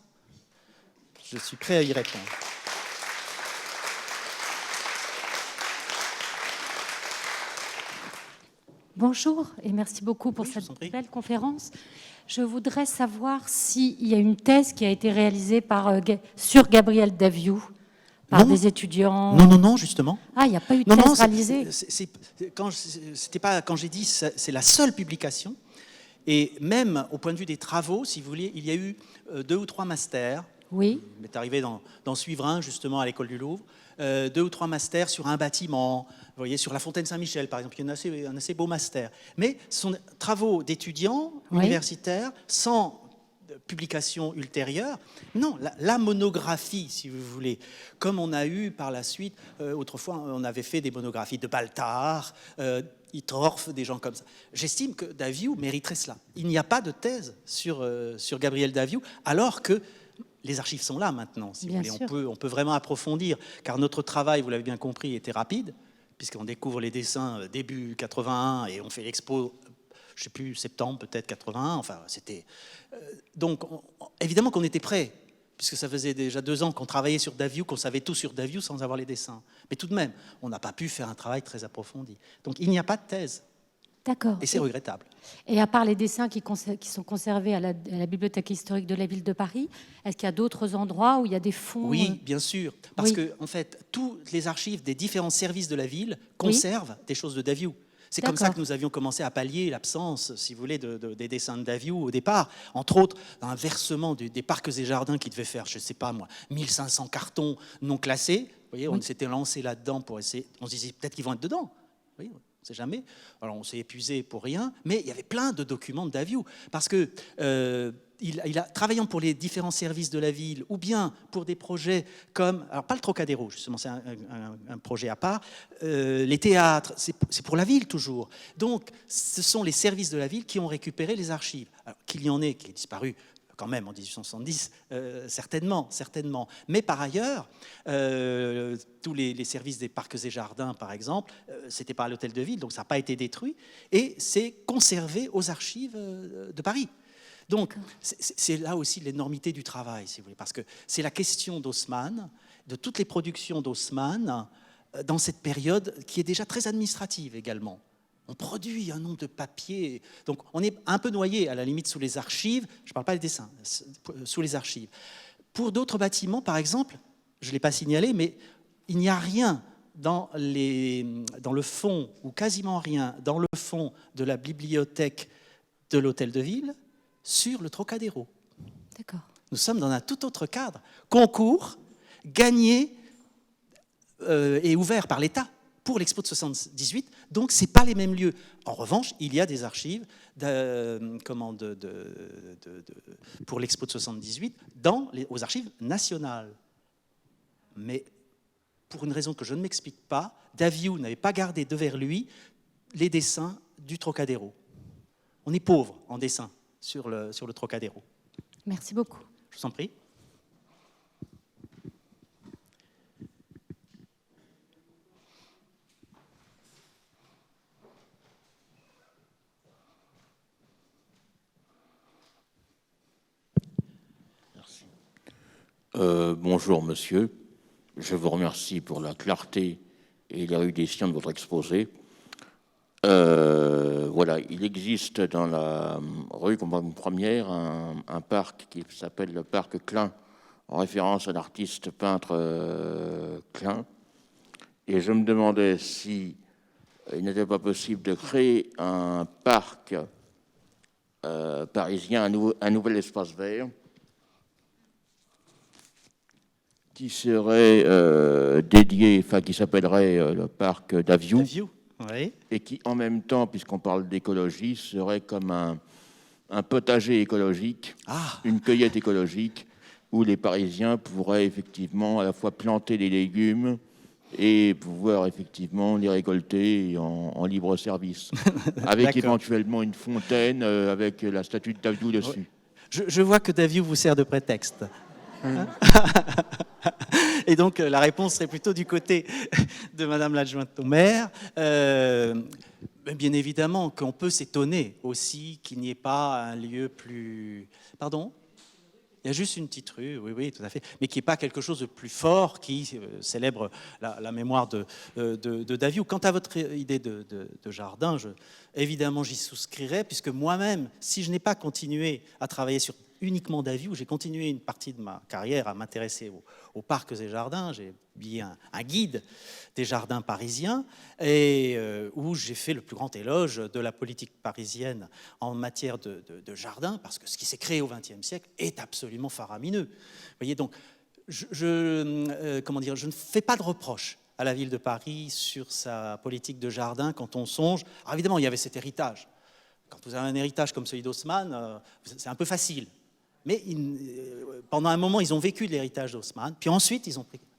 Je suis prêt à y répondre. Bonjour et merci beaucoup pour cette belle conférence. Je voudrais savoir s'il y a une thèse qui a été réalisée sur Gabriel Daviou par des étudiants. Non, justement. Ah, il n'y a pas eu de thèse réalisée. Quand j'ai dit c'est la seule publication, et même au point de vue des travaux, si vous voulez, il y a eu 2 ou 3 masters. Oui. Il m'est arrivé d'en suivre un justement à l'école du Louvre. 2 ou 3 masters sur un bâtiment, vous voyez, sur la Fontaine Saint-Michel, par exemple, il y a un assez beau master. Mais ce sont des travaux d'étudiants universitaires, sans publication ultérieure. Non, la monographie, si vous voulez, comme on a eu par la suite, autrefois, on avait fait des monographies de Baltard, Hittorf, des gens comme ça. J'estime que Daviou mériterait cela. Il n'y a pas de thèse sur Gabriel Daviou, alors que les archives sont là maintenant, si vous voulez. On peut vraiment approfondir, car notre travail, vous l'avez bien compris, était rapide, puisqu'on découvre les dessins début 81 et on fait l'expo, je ne sais plus, septembre peut-être 81, enfin c'était... Donc évidemment qu'on était prêts, puisque ça faisait déjà 2 ans qu'on travaillait sur Daviou, qu'on savait tout sur Daviou sans avoir les dessins. Mais tout de même, on n'a pas pu faire un travail très approfondi. Donc il n'y a pas de thèse. D'accord. Et c'est regrettable. Et à part les dessins qui sont conservés à la Bibliothèque historique de la ville de Paris, est-ce qu'il y a d'autres endroits où il y a des fonds ? Oui, bien sûr. Parce que, en fait, toutes les archives des différents services de la ville conservent des choses de Daviou. C'est comme ça que nous avions commencé à pallier l'absence, si vous voulez, des dessins de Daviou au départ. Entre autres, un versement des parcs et jardins qui devait faire, je ne sais pas moi, 1500 cartons non classés. Vous voyez, on s'était lancé là-dedans pour essayer. On se disait peut-être qu'ils vont être dedans. Vous voyez, on ne sait jamais. Alors on s'est épuisé pour rien, mais il y avait plein de documents de Daviou. Parce que il a travaillant pour les différents services de la ville, ou bien pour des projets comme, alors pas le Trocadéro, justement, c'est un projet à part, les théâtres, c'est pour la ville toujours. Donc ce sont les services de la ville qui ont récupéré les archives. Alors, qu'il y en ait qui est disparu quand même en 1870, certainement. Mais par ailleurs, tous les services des parcs et jardins, par exemple, c'était pas à l'hôtel de ville, donc ça n'a pas été détruit, et c'est conservé aux archives de Paris. Donc, c'est là aussi l'énormité du travail, si vous voulez, parce que c'est la question d'Haussmann, de toutes les productions d'Haussmann, dans cette période qui est déjà très administrative également. On produit un nombre de papiers. Donc, on est un peu noyé, à la limite, sous les archives. Je ne parle pas des dessins, sous les archives. Pour d'autres bâtiments, par exemple, je ne l'ai pas signalé, mais il n'y a rien dans le fond, ou quasiment rien, dans le fond de la bibliothèque de l'Hôtel de Ville sur le Trocadéro. D'accord. Nous sommes dans un tout autre cadre. Concours, gagné et ouvert par l'État pour l'Expo de 78, donc ce n'est pas les mêmes lieux. En revanche, il y a des archives pour l'Expo de 78 aux archives nationales. Mais pour une raison que je ne m'explique pas, Daviou n'avait pas gardé devers lui les dessins du Trocadéro. On est pauvre en dessin sur le Trocadéro. Merci beaucoup. Je vous en prie. Merci. Bonjour, monsieur. Je vous remercie pour la clarté et l'érudition de votre exposé. Voilà, il existe dans la rue Campagne Première un parc qui s'appelle le parc Klein, en référence à l'artiste peintre Klein. Et je me demandais si il n'était pas possible de créer un parc parisien, un nouvel espace vert, qui serait dédié, enfin qui s'appellerait le parc Daviou, oui. Et qui en même temps, puisqu'on parle d'écologie, serait comme un potager écologique, une cueillette écologique, où les Parisiens pourraient effectivement à la fois planter des légumes et pouvoir effectivement les récolter en libre service, avec éventuellement une fontaine avec la statue de Daviou dessus. Je vois que Daviou vous sert de prétexte. Et donc, la réponse serait plutôt du côté de Madame l'adjointe au maire. Bien évidemment qu'on peut s'étonner aussi qu'il n'y ait pas un lieu plus... Pardon ? Il y a juste une petite rue, oui, tout à fait, mais qui n'est pas quelque chose de plus fort qui célèbre la mémoire de Daviou. Quant à votre idée de jardin, évidemment, j'y souscrirais, puisque moi-même, si je n'ai pas continué à travailler sur uniquement Daviou, j'ai continué une partie de ma carrière à m'intéresser aux parcs et jardins. J'ai publié un guide des jardins parisiens et où j'ai fait le plus grand éloge de la politique parisienne en matière de jardin, parce que ce qui s'est créé au XXe siècle est absolument faramineux. Vous voyez, donc, je ne fais pas de reproche à la ville de Paris sur sa politique de jardin quand on songe. Alors évidemment, il y avait cet héritage. Quand vous avez un héritage comme celui d'Haussmann, c'est un peu facile. Mais pendant un moment, ils ont vécu de l'héritage d'Haussmann. Puis ensuite,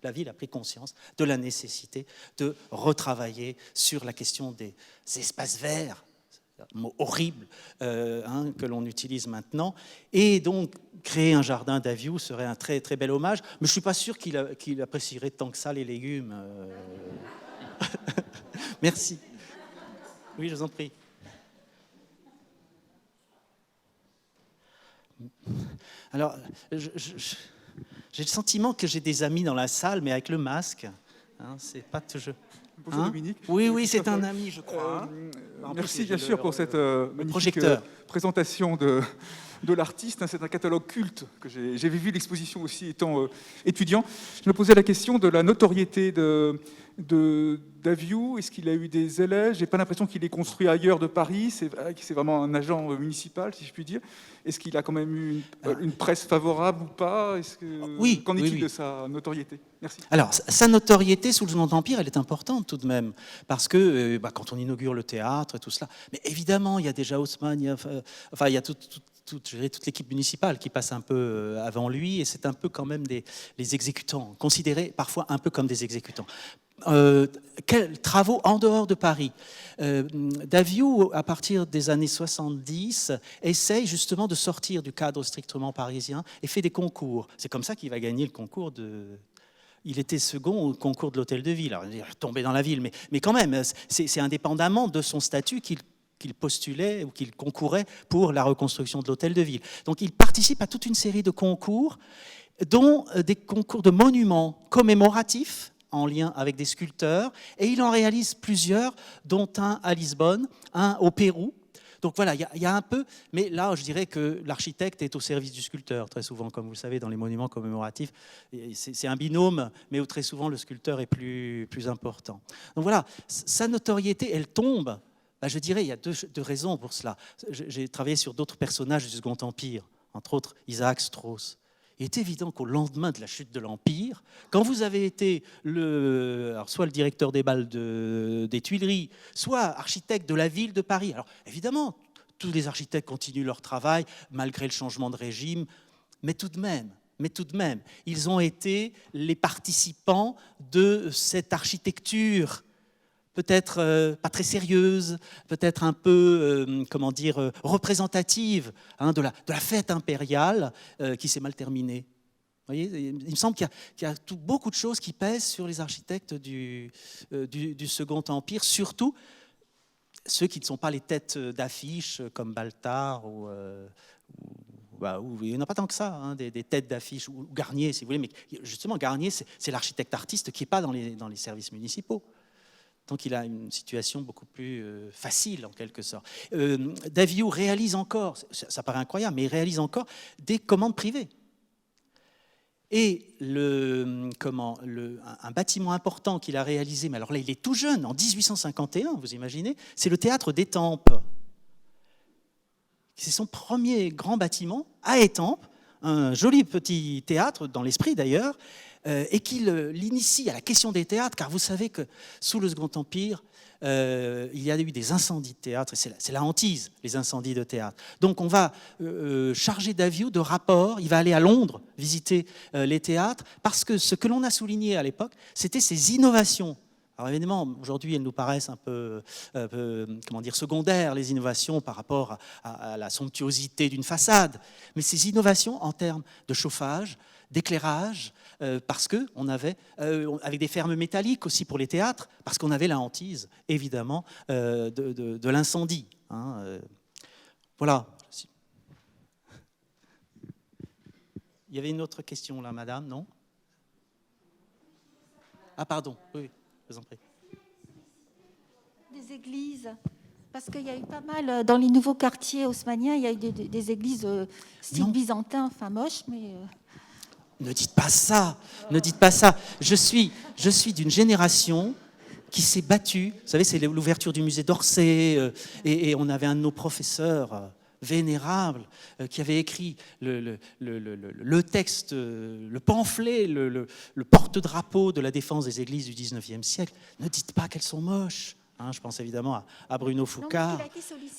la ville a pris conscience de la nécessité de retravailler sur la question des espaces verts, un mot horrible que l'on utilise maintenant. Et donc, créer un jardin Daviou serait un très, très bel hommage. Mais je ne suis pas sûr qu'il apprécierait tant que ça les légumes. Merci. Oui, je vous en prie. Alors, j'ai le sentiment que j'ai des amis dans la salle, mais avec le masque, c'est pas toujours... Bonjour Dominique. Oui, c'est un ami, je crois. Merci bien sûr pour cette magnifique présentation de l'artiste. C'est un catalogue culte que j'avais vu l'exposition aussi étant étudiant. Je me posais la question de la notoriété de Daviou. Est-ce qu'il a eu des élèves? J'ai pas l'impression qu'il est construit ailleurs de Paris. C'est vraiment un agent municipal, si je puis dire. Est-ce qu'il a quand même eu une presse favorable ou pas? Oui. Qu'en est-il de sa notoriété? Merci. Alors, sa notoriété sous le Second Empire, elle est importante tout de même, parce que quand on inaugure le théâtre et tout cela, mais évidemment, il y a déjà Haussmann, il y a toute l'équipe municipale qui passe un peu avant lui, et c'est un peu quand même les exécutants, considérés parfois un peu comme des exécutants. Quels travaux en dehors de Paris? Daviou, à partir des années 70, essaye justement de sortir du cadre strictement parisien et fait des concours. C'est comme ça qu'il va gagner le concours Il était second au concours de l'Hôtel de Ville. Alors, il est tombé dans la ville, mais quand même, c'est indépendamment de son statut qu'il postulait ou qu'il concourait pour la reconstruction de l'Hôtel de Ville. Donc, il participe à toute une série de concours, dont des concours de monuments commémoratifs, en lien avec des sculpteurs, et il en réalise plusieurs, dont un à Lisbonne, un au Pérou. Donc voilà, il y a un peu, mais là je dirais que l'architecte est au service du sculpteur, très souvent, comme vous le savez, dans les monuments commémoratifs. C'est un binôme, mais où très souvent le sculpteur est plus important. Donc voilà, sa notoriété, elle tombe, je dirais, il y a deux raisons pour cela. J'ai travaillé sur d'autres personnages du Second Empire, entre autres Isaac Strauss. Il est évident qu'au lendemain de la chute de l'Empire, quand vous avez été soit le directeur des balles des Tuileries, soit architecte de la ville de Paris, alors évidemment, tous les architectes continuent leur travail malgré le changement de régime, mais tout de même, ils ont été les participants de cette architecture peut-être pas très sérieuse, peut-être un peu, représentative de la fête impériale qui s'est mal terminée. Vous voyez, il me semble qu'il y a beaucoup de choses qui pèsent sur les architectes du Second Empire, surtout ceux qui ne sont pas les têtes d'affiche comme Baltard ou il n'y en a pas tant que ça, des têtes d'affiche, ou Garnier si vous voulez, mais justement Garnier c'est l'architecte artiste qui n'est pas dans les services municipaux. Donc il a une situation beaucoup plus facile en quelque sorte. Daviou réalise encore, ça paraît incroyable, mais il réalise encore des commandes privées. Et un bâtiment important qu'il a réalisé, mais alors là il est tout jeune, en 1851, vous imaginez, c'est le théâtre d'Étampes. C'est son premier grand bâtiment à Étampes, un joli petit théâtre, dans l'esprit d'ailleurs, et qu'il l'initie à la question des théâtres, car vous savez que sous le Second Empire, il y a eu des incendies de théâtre, et c'est la hantise, les incendies de théâtre. Donc on va charger Daviou de rapports, il va aller à Londres visiter les théâtres, parce que ce que l'on a souligné à l'époque, c'était ces innovations. Alors évidemment, aujourd'hui, elles nous paraissent un peu secondaires, les innovations par rapport à la somptuosité d'une façade, mais ces innovations en termes de chauffage, d'éclairage, parce qu'on avait, avec des fermes métalliques aussi pour les théâtres, parce qu'on avait la hantise, évidemment, de l'incendie. Voilà. Il y avait une autre question là, madame, non? Ah, pardon, oui, je vous en prie. Des églises, parce qu'il y a eu pas mal, dans les nouveaux quartiers haussmanniens, il y a eu des églises style byzantin, enfin moche, mais... Ne dites pas ça, ne dites pas ça. Je suis d'une génération qui s'est battue. Vous savez, c'est l'ouverture du musée d'Orsay, et on avait un de nos professeurs vénérable qui avait écrit le texte, le pamphlet, le porte-drapeau de la défense des églises du 19e siècle. Ne dites pas qu'elles sont moches. Je pense évidemment à Bruno Foucard.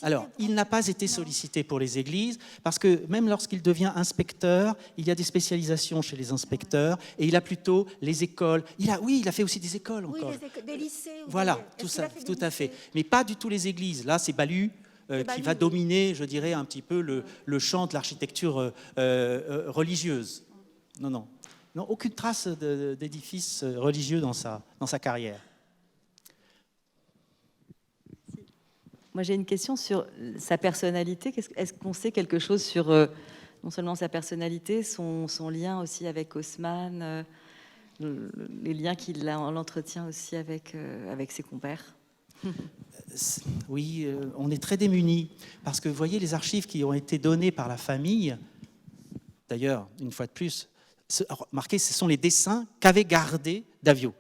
Alors, il n'a pas été sollicité pour les églises, parce que même lorsqu'il devient inspecteur, il y a des spécialisations chez les inspecteurs, et il a plutôt les écoles. Il a fait aussi des écoles encore. Oui, des lycées. Voilà, tout ça, tout à fait. Mais pas du tout les églises. Là, c'est Balu qui va dominer, je dirais, un petit peu le champ de l'architecture religieuse. Non, aucune trace d'édifice religieux dans sa carrière. Moi, j'ai une question sur sa personnalité. Est-ce qu'on sait quelque chose sur non seulement sa personnalité, son lien aussi avec Haussmann, les liens qu'il entretient aussi avec ses compères? Oui, on est très démunis, parce que vous voyez, les archives qui ont été données par la famille, d'ailleurs, une fois de plus, remarquez, ce sont les dessins qu'avait gardés Daviou.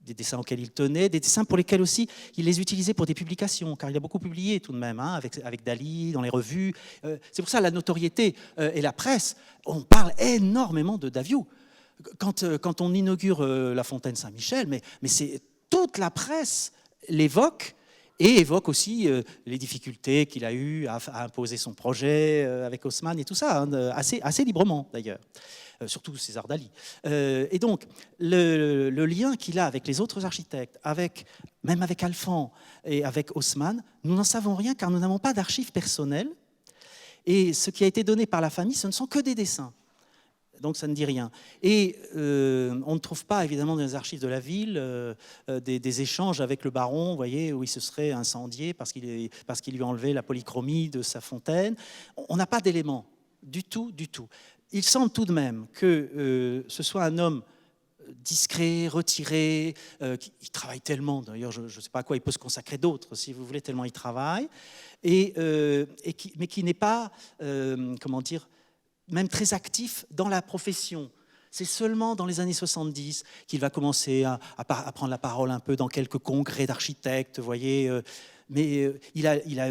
Des dessins auxquels il tenait, des dessins pour lesquels aussi il les utilisait pour des publications, car il a beaucoup publié tout de même, avec Dali, dans les revues. C'est pour ça la notoriété et la presse, on parle énormément de Daviou. Quand on inaugure la fontaine Saint-Michel, mais c'est toute la presse l'évoque, et évoque aussi les difficultés qu'il a eues à imposer son projet avec Haussmann et tout ça, assez librement d'ailleurs. Surtout César Dali. Et donc, le lien qu'il a avec les autres architectes, même avec Alphand et avec Haussmann, nous n'en savons rien, car nous n'avons pas d'archives personnelles. Et ce qui a été donné par la famille, ce ne sont que des dessins. Donc ça ne dit rien. Et on ne trouve pas, évidemment, dans les archives de la ville des échanges avec le baron, vous voyez, où il se serait incendié parce qu'il lui a enlevé la polychromie de sa fontaine. On n'a pas d'éléments, du tout, du tout. Il semble tout de même que ce soit un homme discret, retiré, il travaille tellement, d'ailleurs je ne sais pas à quoi il peut se consacrer d'autre, si vous voulez, tellement il travaille, mais qui n'est pas, comment dire, même très actif dans la profession. C'est seulement dans les années 70 qu'il va commencer à prendre la parole un peu dans quelques congrès d'architectes, vous voyez, mais il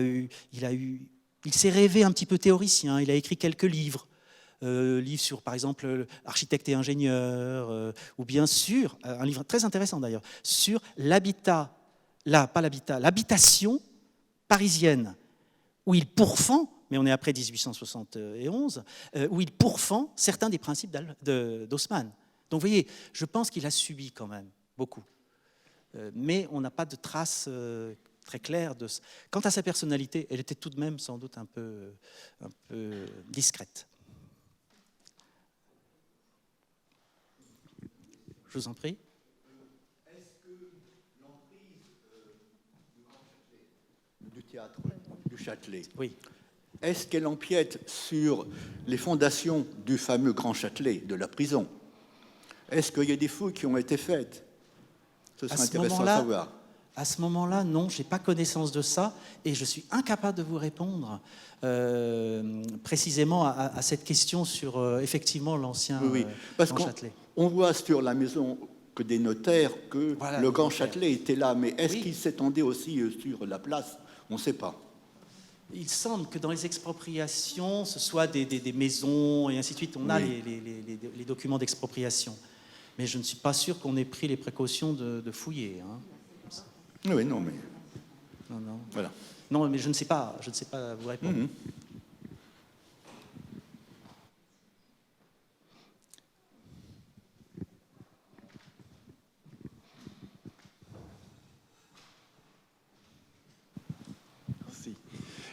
s'est rêvé un petit peu théoricien, il a écrit quelques livres. Livre sur, par exemple, architecte et ingénieur, ou bien sûr, un livre très intéressant d'ailleurs, sur l'habitation parisienne, où il pourfend, mais on est après 1871, où il pourfend certains des principes d'Haussmann. Donc vous voyez, je pense qu'il a subi quand même beaucoup. Mais on n'a pas de traces très claires de ça. Quant à sa personnalité, elle était tout de même sans doute un peu discrète. Je vous en prie. Est-ce que l'emprise du théâtre du Châtelet, oui, est-ce qu'elle empiète sur les fondations du fameux Grand Châtelet, de la prison? Est-ce qu'il y a des fouilles qui ont été faites? Ce serait intéressant à savoir. À ce moment-là, non, je n'ai pas connaissance de ça et je suis incapable de vous répondre précisément à cette question sur effectivement l'ancien Grand Châtelet. On voit sur la maison que des notaires que le Grand Châtelet était là, mais est-ce qu'il s'étendait aussi sur la place? On ne sait pas. Il semble que dans les expropriations, ce soit des maisons et ainsi de suite, on a les documents d'expropriation. Mais je ne suis pas sûr qu'on ait pris les précautions de fouiller. Hein. Oui, non, mais... Non. Voilà. Non, mais je ne sais pas vous répondre. Mm-hmm.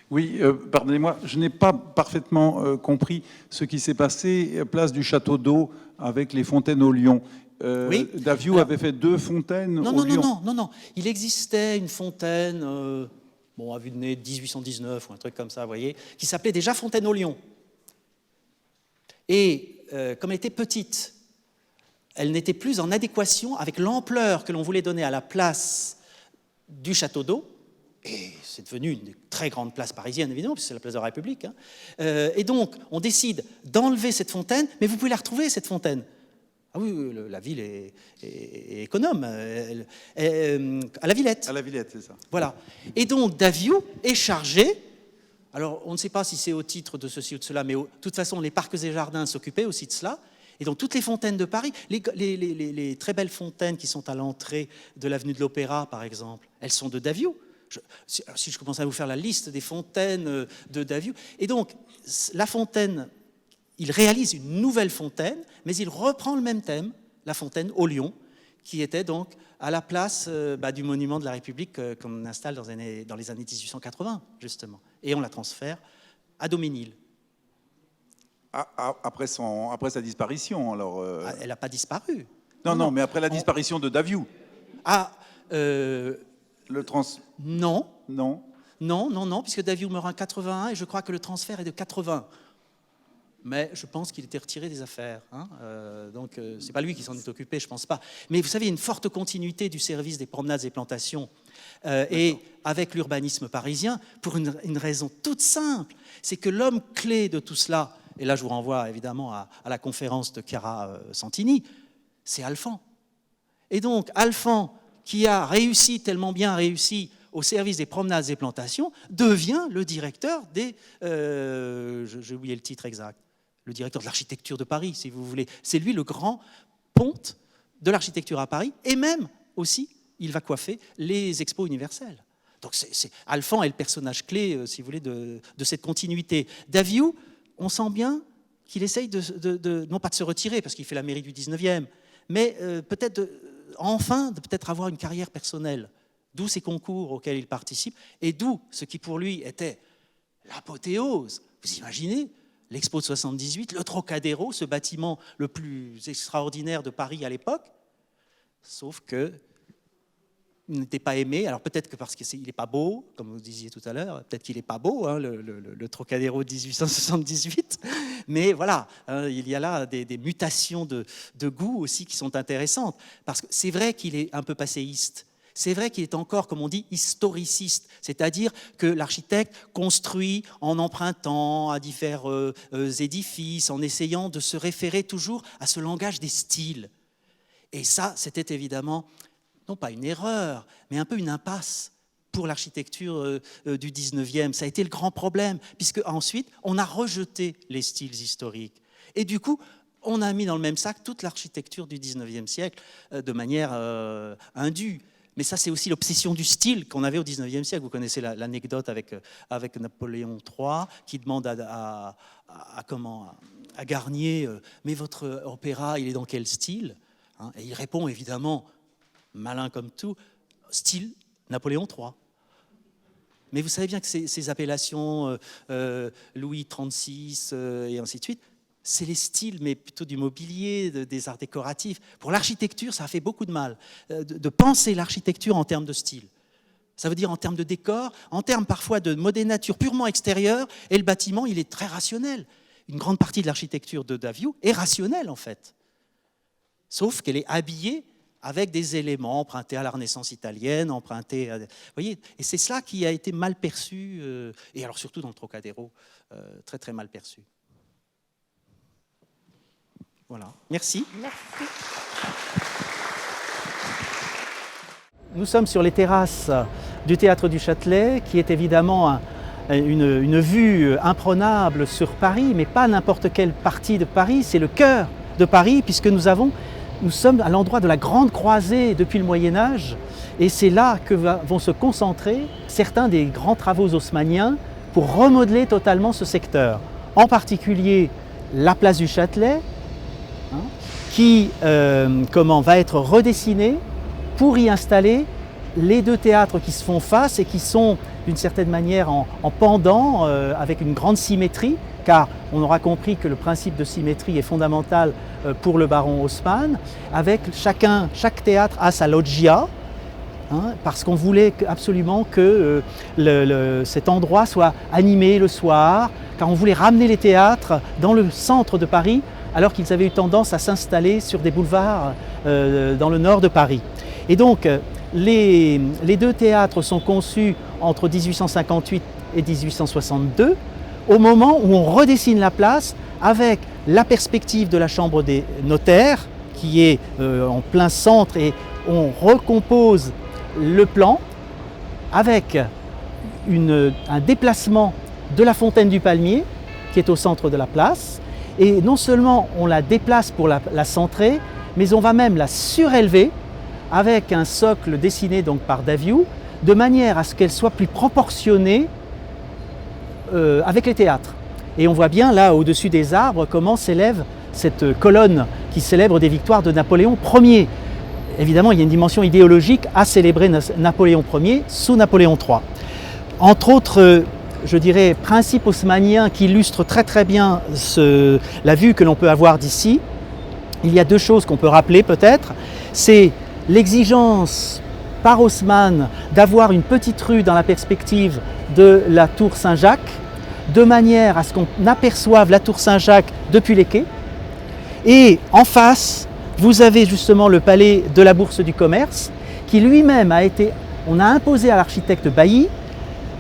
Oui, pardonnez-moi, je n'ai pas parfaitement compris ce qui s'est passé place du Château d'Eau avec les fontaines au lion. Oui. Daviou avait fait 2 fontaines au lion. Non. Il existait une fontaine, à vue de nez, 1819 ou un truc comme ça, vous voyez, qui s'appelait déjà Fontaine au lion. Et comme elle était petite, elle n'était plus en adéquation avec l'ampleur que l'on voulait donner à la place du Château d'Eau. Et c'est devenu une très grande place parisienne, évidemment, puisque c'est la place de la République. Hein. Et donc, on décide d'enlever cette fontaine, mais vous pouvez la retrouver, cette fontaine. Ah oui, la ville est économe. À la Villette. À la Villette, c'est ça. Voilà. Et donc, Daviou est chargé. Alors, on ne sait pas si c'est au titre de ceci ou de cela, mais de toute façon, les parcs et jardins s'occupaient aussi de cela. Et donc, toutes les fontaines de Paris, les très belles fontaines qui sont à l'entrée de l'avenue de l'Opéra, par exemple, elles sont de Daviou. Si je commence à vous faire la liste des fontaines de Daviou. Et donc, la fontaine, il réalise une nouvelle fontaine, mais il reprend le même thème, la fontaine au lion, qui était donc à la place du monument de la République qu'on installe dans les années 1880, justement. Et on la transfère à Daumesnil. Après sa disparition, alors... Elle n'a pas disparu. Non, mais après la disparition de Daviou. Non, puisque Daviou meurt en 81 et je crois que le transfert est de 80. Mais je pense qu'il était retiré des affaires. Hein. Donc, c'est pas lui qui s'en est occupé, je pense pas. Mais vous savez, il y a une forte continuité du service des promenades et plantations et avec l'urbanisme parisien pour une raison toute simple. C'est que l'homme clé de tout cela, et là je vous renvoie évidemment à la conférence de Chiara Santini, c'est Alphand. Et donc, Alphand, qui a réussi, tellement bien réussi, au service des promenades et plantations, devient le directeur des... j'ai oublié le titre exact. Le directeur de l'architecture de Paris, si vous voulez. C'est lui le grand ponte de l'architecture à Paris, et même aussi, il va coiffer les expos universelles. Donc Alphand est le personnage clé, si vous voulez, de cette continuité. Daviou, on sent bien qu'il essaye non pas de se retirer, parce qu'il fait la mairie du 19e, mais peut-être avoir une carrière personnelle, d'où ces concours auxquels il participe, et d'où ce qui pour lui était l'apothéose. Vous imaginez l'Expo de 78, le Trocadéro, ce bâtiment le plus extraordinaire de Paris à l'époque, sauf que n'était pas aimé. Alors peut-être que parce qu'il n'est pas beau, comme vous disiez tout à l'heure, peut-être qu'il n'est pas beau, hein, le Trocadéro de 1878. Mais voilà, hein, il y a là des mutations de goût aussi qui sont intéressantes. Parce que c'est vrai qu'il est un peu passéiste. C'est vrai qu'il est encore, comme on dit, historiciste, c'est-à-dire que l'architecte construit en empruntant à divers édifices, en essayant de se référer toujours à ce langage des styles. Et ça, c'était évidemment, non pas une erreur, mais un peu une impasse pour l'architecture du 19e. Ça a été le grand problème, puisque ensuite, on a rejeté les styles historiques. Et du coup, on a mis dans le même sac toute l'architecture du 19e siècle de manière indue. Mais ça, c'est aussi l'obsession du style qu'on avait au XIXe siècle. Vous connaissez l'anecdote avec Napoléon III qui demande à Garnier « Mais votre opéra, il est dans quel style ?» Et il répond évidemment, malin comme tout, « Style Napoléon III ». Mais vous savez bien que ces appellations Louis XXXVI et ainsi de suite, c'est les styles, mais plutôt du mobilier, des arts décoratifs. Pour l'architecture, ça a fait beaucoup de mal, de penser l'architecture en termes de style. Ça veut dire en termes de décor, en termes parfois de modénature purement extérieure, et le bâtiment, il est très rationnel. Une grande partie de l'architecture de Daviou est rationnelle, en fait. Sauf qu'elle est habillée avec des éléments empruntés à la Renaissance italienne, empruntés à... Vous voyez, et c'est cela qui a été mal perçu, et alors surtout dans le Trocadéro, très très mal perçu. Voilà, merci. Merci. Nous sommes sur les terrasses du Théâtre du Châtelet, qui est évidemment une vue imprenable sur Paris, mais pas n'importe quelle partie de Paris, c'est le cœur de Paris, puisque nous sommes à l'endroit de la Grande Croisée depuis le Moyen-Âge, et c'est là que vont se concentrer certains des grands travaux haussmanniens pour remodeler totalement ce secteur. En particulier la place du Châtelet, qui va être redessiné pour y installer les deux théâtres qui se font face et qui sont d'une certaine manière en pendant, avec une grande symétrie, car on aura compris que le principe de symétrie est fondamental pour le baron Haussmann, avec chaque théâtre a sa loggia, parce qu'on voulait absolument que cet endroit soit animé le soir, car on voulait ramener les théâtres dans le centre de Paris, alors qu'ils avaient eu tendance à s'installer sur des boulevards dans le nord de Paris. Et donc, les deux théâtres sont conçus entre 1858 et 1862, au moment où on redessine la place avec la perspective de la Chambre des notaires, qui est en plein centre, et on recompose le plan avec un déplacement de la fontaine du Palmier, qui est au centre de la place. Et non seulement on la déplace pour la centrer, mais on va même la surélever avec un socle dessiné donc par Daviou, de manière à ce qu'elle soit plus proportionnée avec les théâtres. Et on voit bien là, au-dessus des arbres, comment s'élève cette colonne qui célèbre des victoires de Napoléon Ier. Évidemment, il y a une dimension idéologique à célébrer Napoléon Ier sous Napoléon III. Entre autres, je dirais, principe haussmannien qui illustre très très bien la vue que l'on peut avoir d'ici. Il y a deux choses qu'on peut rappeler peut-être. C'est l'exigence par Haussmann d'avoir une petite rue dans la perspective de la tour Saint-Jacques, de manière à ce qu'on aperçoive la tour Saint-Jacques depuis les quais. Et en face, vous avez justement le palais de la Bourse du Commerce, qui lui-même on a imposé à l'architecte Bailly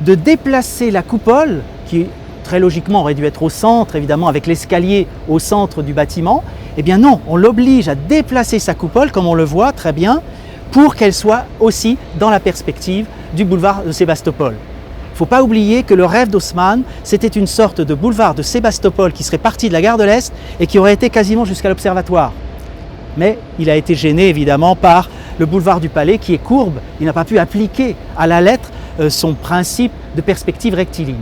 de déplacer la coupole, qui très logiquement aurait dû être au centre, évidemment avec l'escalier au centre du bâtiment. Eh bien non, on l'oblige à déplacer sa coupole, comme on le voit très bien, pour qu'elle soit aussi dans la perspective du boulevard de Sébastopol. Il ne faut pas oublier que le rêve d'Haussmann, c'était une sorte de boulevard de Sébastopol qui serait parti de la gare de l'Est et qui aurait été quasiment jusqu'à l'Observatoire. Mais il a été gêné évidemment par le boulevard du Palais qui est courbe. Il n'a pas pu appliquer à la lettre son principe de perspective rectiligne.